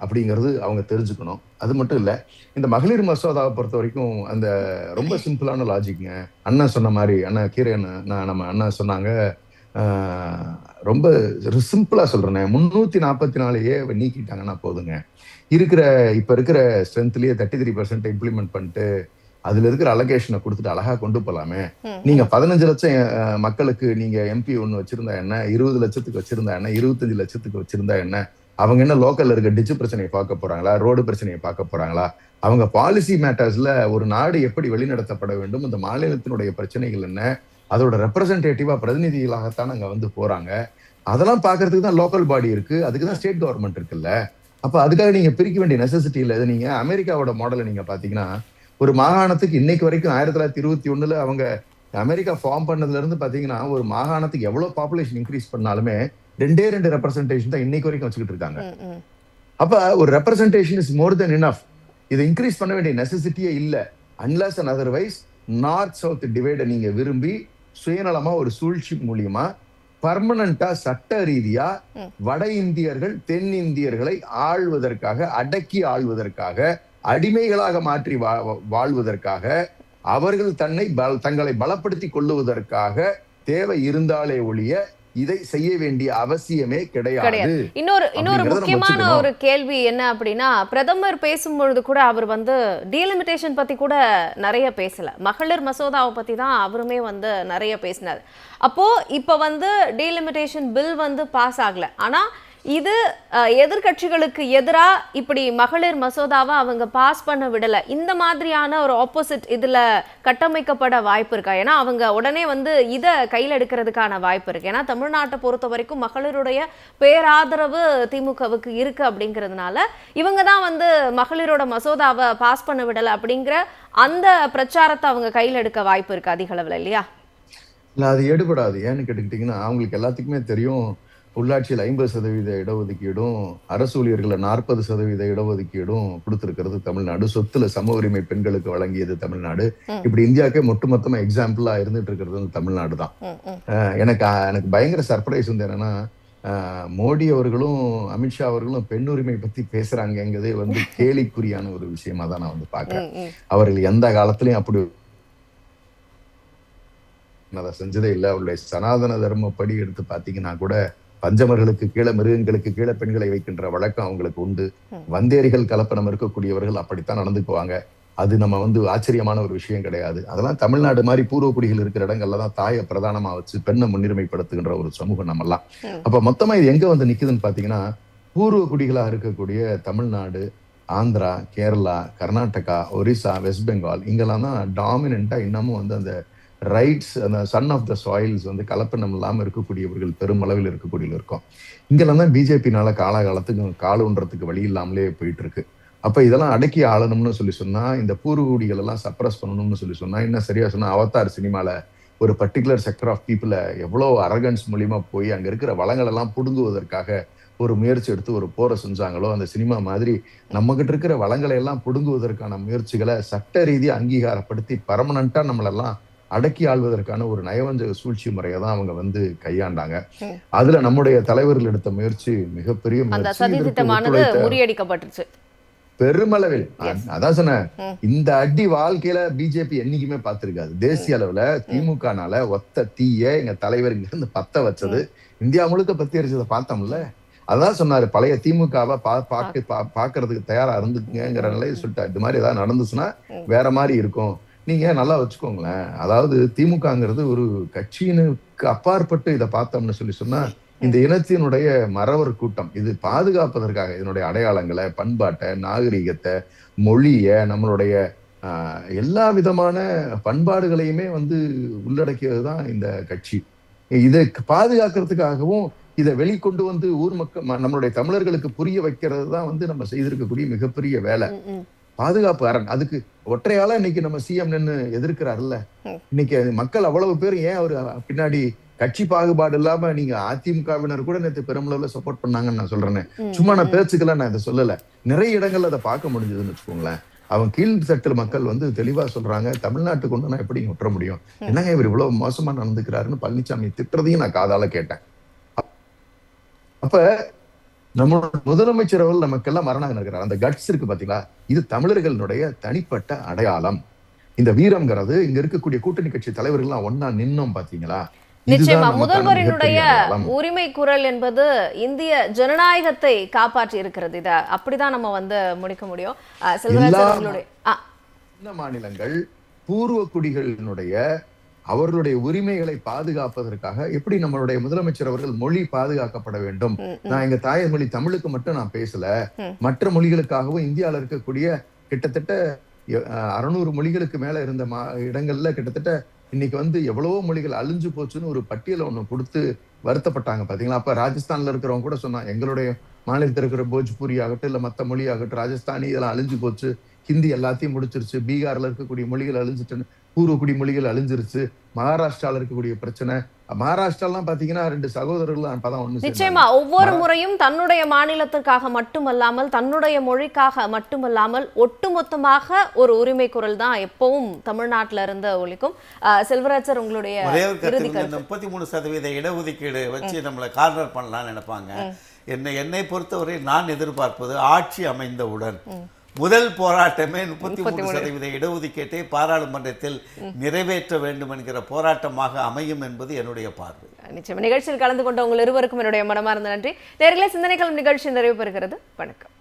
அப்படிங்கிறது அவங்க தெரிஞ்சுக்கணும். அது மட்டும் இல்ல, இந்த மகளிர் மசோதாவை பொறுத்த வரைக்கும் அந்த ரொம்ப சிம்பிளான லாஜிக்ங்க. அண்ணா சொன்ன மாதிரி, அண்ணா கீரை நம்ம அண்ணா சொன்னாங்க, ரொம்ப சிம்பிளா சொல்றேன், 344 நீக்கிட்டாங்கன்னா போதுங்க. இப்ப இருக்கிற ஸ்ட்ரென்த்லயே 33% இம்ப்ளிமெண்ட் பண்ணிட்டு அதுல இருக்கிற அலகேஷனை கொடுத்துட்டு அழகா கொண்டு போலாமே. நீங்க 15 லட்சம் மக்களுக்கு நீங்க எம்பி ஒண்ணு வச்சிருந்தா என்ன, 20 லட்சத்துக்கு வச்சிருந்தா என்ன, 25 லட்சத்துக்கு வச்சிருந்தா என்ன? அவங்க என்ன லோக்கல்ல இருக்க டிச்சு பிரச்சனையை பார்க்க போறாங்களா, ரோடு பிரச்சனையை பார்க்க போறாங்களா? அவங்க பாலிசி மேட்டர்ஸ்ல ஒரு நாடு எப்படி வழிநடத்தப்பட வேண்டும், இந்த மாநிலத்தினுடைய பிரச்சனைகள் என்ன, அதோட ரெப்ரசன்டேட்டிவா பிரதிநிதிகளாகத்தான் அங்க வந்து போறாங்க. அதெல்லாம் பாக்குறதுக்கு தான் லோக்கல் பாடி இருக்கு, அதுக்குதான் ஸ்டேட் கவர்மெண்ட் இருக்குல்ல. அப்ப அதுக்காக நீங்க பிரிக்க வேண்டிய நெசசிட்டி இல்லை. நீங்க அமெரிக்காவோட மாடலை நீங்க பாத்தீங்கன்னா, ஒரு மாகாணத்துக்கு இன்னைக்கு வரைக்கும் 1921 அவங்க அமெரிக்கா ஃபார்ம் பண்ணதுல இருந்து பாத்தீங்கன்னா, ஒரு மாகாணத்துக்கு எவ்வளவு பாப்புலேஷன் இன்க்ரீஸ் பண்ணாலுமே 2 ரெப்ரசன்டேஷன் தான் இன்னைக்கு வரைக்கும் வச்சுக்கிட்டு இருக்காங்க. அப்ப ஒரு representation is more then enough. இதை இன்க்ரீஸ் பண்ண வேண்டிய நெசசிட்டியே இல்ல. Unless and otherwise north south டிவைட நீங்க விரும்பி சுயநலமா ஒரு சூழ்ச்சி மூலியமா பர்மனண்டா சட்ட ரீதியா வட இந்தியர்கள் தென் இந்தியர்களை ஆள்வதற்காக, அடக்கி ஆள்வதற்காக, அடிமைகளாக மாற்றி வாழ்வதற்காக, அவர்கள் தங்களை பலப்படுத்தி கொள்ளுவதற்காக தேவை இருந்தாலே ஒழிய இதை செய்ய வேண்டிய அவசியமே கிடையாது. இன்னொரு முக்கியமான ஒரு கேள்வி என்ன அப்படின்னா, பிரதமர் பேசும்பொழுது கூட அவர் டீலிமிட்டேஷன் பத்தி கூட நிறைய பேசல, மகளிர் மசோதாவை பத்தி தான் அவருமே நிறைய பேசினார். அப்போ இப்ப டீலிமிட்டேஷன் பில் பாஸ் ஆகல, ஆனா இது எதிர்கட்சிகளுக்கு எதிரா இப்படி மகளிர் மசோதாவை அவங்க பாஸ் பண்ண விடல. இந்த மாதிரியான ஒரு ஆப்போசிட் இதுல கட்டமைக்கப்பட வாய்ப்பு இருக்கா? ஏன்னா அவங்க உடனே இதை கையில் எடுக்கிறதுக்கான வாய்ப்பு இருக்கு. ஏன்னா தமிழ்நாட்டை பொறுத்த வரைக்கும் மகளிருடைய பேராதரவு திமுகவுக்கு இருக்கு அப்படிங்கிறதுனால இவங்க தான் மகளிரோட மசோதாவை பாஸ் பண்ண விடல அப்படிங்கிற அந்த பிரச்சாரத்தை அவங்க கையில் எடுக்க வாய்ப்பு இருக்கு அதிக அளவில், இல்லையா? இல்ல, அது எடுபடாது. ஏன்னு கேட்டுக்கிட்டீங்கன்னா, அவங்களுக்கு எல்லாத்துக்குமே தெரியும், உள்ளாட்சியில் 50% இடஒதுக்கீடும், அரசு ஊழியர்களை 40% இடஒதுக்கீடும் கொடுத்திருக்கிறது தமிழ்நாடு. சொத்துல சம உரிமை பெண்களுக்கு வழங்கியது தமிழ்நாடு. இப்படி இந்தியாவுக்கே மொத்தமா எக்ஸாம்பிளா இருந்துட்டு இருக்கிறது தமிழ்நாடு தான். எனக்கு பயங்கர சர்ப்ரைஸ் என்னன்னா, மோடி அவர்களும் அமித்ஷா அவர்களும் பெண் உரிமை பத்தி பேசுறாங்கிறதே கேலிக்குறியான ஒரு விஷயமா தான் நான் பாக்குறேன். அவர்கள் எந்த காலத்திலயும் அப்படி அதை செஞ்சதே இல்லை. அவருடைய சனாதன தர்மப்படி எடுத்து பாத்தீங்கன்னா கூட பஞ்சமர்களுக்கு கீழே, மிருகங்களுக்கு கீழே பெண்களை வைக்கின்ற வழக்கம் அவங்களுக்கு உண்டு. வந்தேரிகள் கலப்பணம் இருக்கக்கூடியவர்கள் அப்படித்தான் நடந்துக்குவாங்க. அது நம்ம ஆச்சரியமான ஒரு விஷயம் கிடையாது. அதெல்லாம் தமிழ்நாடு மாதிரி பூர்வக்குடிகள் இருக்கிற இடங்கள்ல தான் தாயை பிரதானமா வச்சு பெண்ணை முன்னுரிமைப்படுத்துகின்ற ஒரு சமூகம் நம்மெல்லாம். அப்ப மொத்தமா இது எங்க நிக்குதுன்னு பாத்தீங்கன்னா, பூர்வக்குடிகளா இருக்கக்கூடிய தமிழ்நாடு, ஆந்திரா, கேரளா, கர்நாடகா, ஒரிசா, வெஸ்ட் பெங்கால், இங்கெல்லாம் தான் டாமினண்டா இன்னமும் அந்த ரைட்ஸ், அந்த சன் ஆஃப் த சாயில்ஸ் கலப்பணம் இல்லாமல் இருக்கக்கூடியவர்கள் பெருமளவில் இருக்கக்கூடிய இருக்கும். இங்கெல்லாம் தான் பிஜேபினால காலகாலத்துக்கு காலுன்றதுக்கு வழி இல்லாமலே போயிட்டு இருக்கு. அப்ப இதெல்லாம் அடக்கி ஆளணும்னு சொன்னா, இந்த பூர்வகுடிகள் எல்லாம் சப்ரஸ் பண்ணணும்னு சொன்னா, இன்னும் சரியா சொன்னா அவதார் சினிமால ஒரு பர்டிகுலர் செக்டர் ஆஃப் பீப்புளை எவ்வளவு அரகன்ஸ் மூலியமா போய் அங்க இருக்கிற வளங்கள் எல்லாம் புடுங்குவதற்காக ஒரு முயற்சி எடுத்து ஒரு போரை செஞ்சாங்களோ, அந்த சினிமா மாதிரி நம்ம கிட்ட இருக்கிற வளங்களை எல்லாம் புடுங்குவதற்கான முயற்சிகளை சட்ட ரீதியா அங்கீகாரப்படுத்தி பர்மனண்டா நம்மளெல்லாம் அடக்கி ஆள்வதற்கான ஒரு நயவஞ்சக சூழ்ச்சி முறையை தான் அவங்க கையாண்டாங்க. அதுல நம்முடைய தலைவர்கள் எடுத்த முயற்சி மிகப்பெரிய முறியடிக்கப்பட்டுச்சு பெருமளவில். அதான் சொன்ன, இந்த அடி வாழ்க்கையில பிஜேபி என்னைக்குமே பார்த்திருக்காது. தேசிய அளவுல திமுகனால ஒத்த தீய எங்க தலைவர் இங்க இருந்து பத்த வச்சது, இந்தியா முழுக்க பத்தி எரிச்சதை பார்த்தோம்ல. அதான் சொன்னாரு, பழைய திமுகவை பாக்குறதுக்கு தயாரா இருந்துக்குங்கிற நிலையை சொல்லிட்டாரு. இது மாதிரி ஏதாவது நடந்துச்சுன்னா வேற மாதிரி இருக்கும், நீங்க நல்லா வச்சுக்கோங்களேன். அதாவது திமுகங்கிறது ஒரு கட்சியினுக்கு அப்பாற்பட்டு இதை பார்த்தோம்னு சொன்னா, இந்த இனத்தினுடைய மறவர் கூட்டம். இது பாதுகாப்பதற்காக இதனுடைய அடையாளங்களை, பண்பாட்டை, நாகரிகத்தை, மொழிய, நம்மளுடைய எல்லா விதமான பண்பாடுகளையுமே உள்ளடக்கியது தான் இந்த கட்சி. இதை பாதுகாக்கிறதுக்காகவும் இதை வெளிக்கொண்டு ஊர் மக்கள், நம்மளுடைய தமிழர்களுக்கு புரிய வைக்கிறது தான் நம்ம செய்திருக்கக்கூடிய மிகப்பெரிய வேலை. பாதுகாப்பு அரண். அதுக்கு ஒற்றையால இன்னைக்கு நம்ம சிஎம் நின்னு எதிர்க்கிறாருல்ல. இன்னைக்கு மக்கள் அவ்வளவு பேர் ஏன் அவரு பின்னாடி கட்சி பாகுபாடு இல்லாம, நீங்க அதிமுகவினர் கூட நேற்று பெருமளவுல சப்போர்ட் பண்ணாங்கன்னு நான் சொல்றேன். சும்மா நான் பேச்சுக்கெல்லாம் நான் இதை சொல்லல, நிறைய இடங்கள்ல அதை பார்க்க முடிஞ்சதுன்னு வச்சுக்கோங்களேன். அவன் கீழ் தட்டில் மக்கள் வந்து தெளிவா சொல்றாங்க, தமிழ்நாட்டுக்கு கொண்டு எப்படி விட்டுற முடியும், என்னங்க இவர் இவ்வளவு மோசமா நடந்துக்கிறாருன்னு பழனிசாமி திட்டுறதையும் நான் காதால கேட்டேன். அப்ப நம்மளோட முதலமைச்சர் அவர்கள் நமக்கெல்லாம் மரணம் இருக்கிறார். அந்த கட்ஸ் இருக்கு பாத்தீங்களா, இது தமிழர்களுடைய தனிப்பட்ட அடையாளம். இந்த வீரம்ங்கிறது இங்க இருக்கக்கூடிய கூட்டணி கட்சி தலைவர்கள் ஒன்னா நின்னோம் பாத்தீங்களா. நிச்சயமா முதல்வரினுடைய உரிமை குரல் என்பது இந்திய ஜனநாயகத்தை காப்பாற்றி இருக்கிறது. இத அப்படிதான் நம்ம வந்து முடிக்க முடியும். மாநிலங்கள் பூர்வ குடிகளினுடைய அவர்களுடைய உரிமைகளை பாதுகாப்பதற்காக எப்படி நம்மளுடைய முதலமைச்சர் அவர்கள் மொழி பாதுகாக்கப்பட வேண்டும். நான் எங்க தாய்மொழி தமிழுக்கு மட்டும் நான் பேசல, மற்ற மொழிகளுக்காகவும் இந்தியாவில் இருக்கக்கூடிய கிட்டத்தட்ட 600 மொழிகளுக்கு மேல இருந்த இடங்கள்ல கிட்டத்தட்ட இன்னைக்கு வந்து எவ்வளவோ மொழிகள் அழிஞ்சு போச்சுன்னு ஒரு பட்டியலை ஒண்ணு கொடுத்து வருத்தப்பட்டாங்க பாத்தீங்களா. அப்ப ராஜஸ்தான்ல இருக்கிறவங்க கூட சொன்னா, எங்களுடைய மாநிலத்தில் இருக்கிற போஜ்பூரி ஆகட்டும் இல்ல மத்த மொழி ஆகட்டும், ராஜஸ்தானி இதெல்லாம் அழிஞ்சு போச்சு, ஹிந்தி எல்லாத்தையும் முடிச்சிருச்சு, பீகார்ல இருக்கக்கூடிய மொழிகள் அழிஞ்சிட்டு பூர்வக்குடி மொழிகள் அழிஞ்சிருச்சு, மகாராஷ்டிரால இருக்கக்கூடிய பிரச்சனை. மகாராஷ்டிராலாம் பாத்தீங்கன்னா 2 சகோதரர்கள் அப்பதான் ஒண்ணு. நிச்சயமா ஒவ்வொரு முறையும் தன்னுடைய மாநிலத்திற்காக மட்டுமல்லாமல் தன்னுடைய மொழிக்காக மட்டுமல்லாமல் ஒட்டுமொத்தமாக ஒரு உரிமை குரல் தான் எப்பவும் தமிழ்நாட்டில இருந்து ஒலிக்கும். செல்வராஜர், உங்களுடைய 33% இடஒதுக்கீடு வச்சு நம்மளை கார்னர் பண்ணலாம்னு நினைப்பாங்க. என்னை பொறுத்தவரை நான் எதிர்பார்ப்பது ஆட்சி அமைந்தவுடன் முதல் போராட்டமே 33% இடஒதுக்கீட்டை பாராளுமன்றத்தில் நிறைவேற்ற வேண்டும் என்கிற போராட்டமாக அமையும் என்பது என்னுடைய பார்வை. நிச்சயம் நிகழ்ச்சியில் கலந்து கொண்ட உங்கள் இருவருக்கும் என்னுடைய மனமார்ந்த நன்றி. நேயர்களே, சிந்தனைகள் நிகழ்ச்சி நிறைவு பெறுகிறது. வணக்கம்.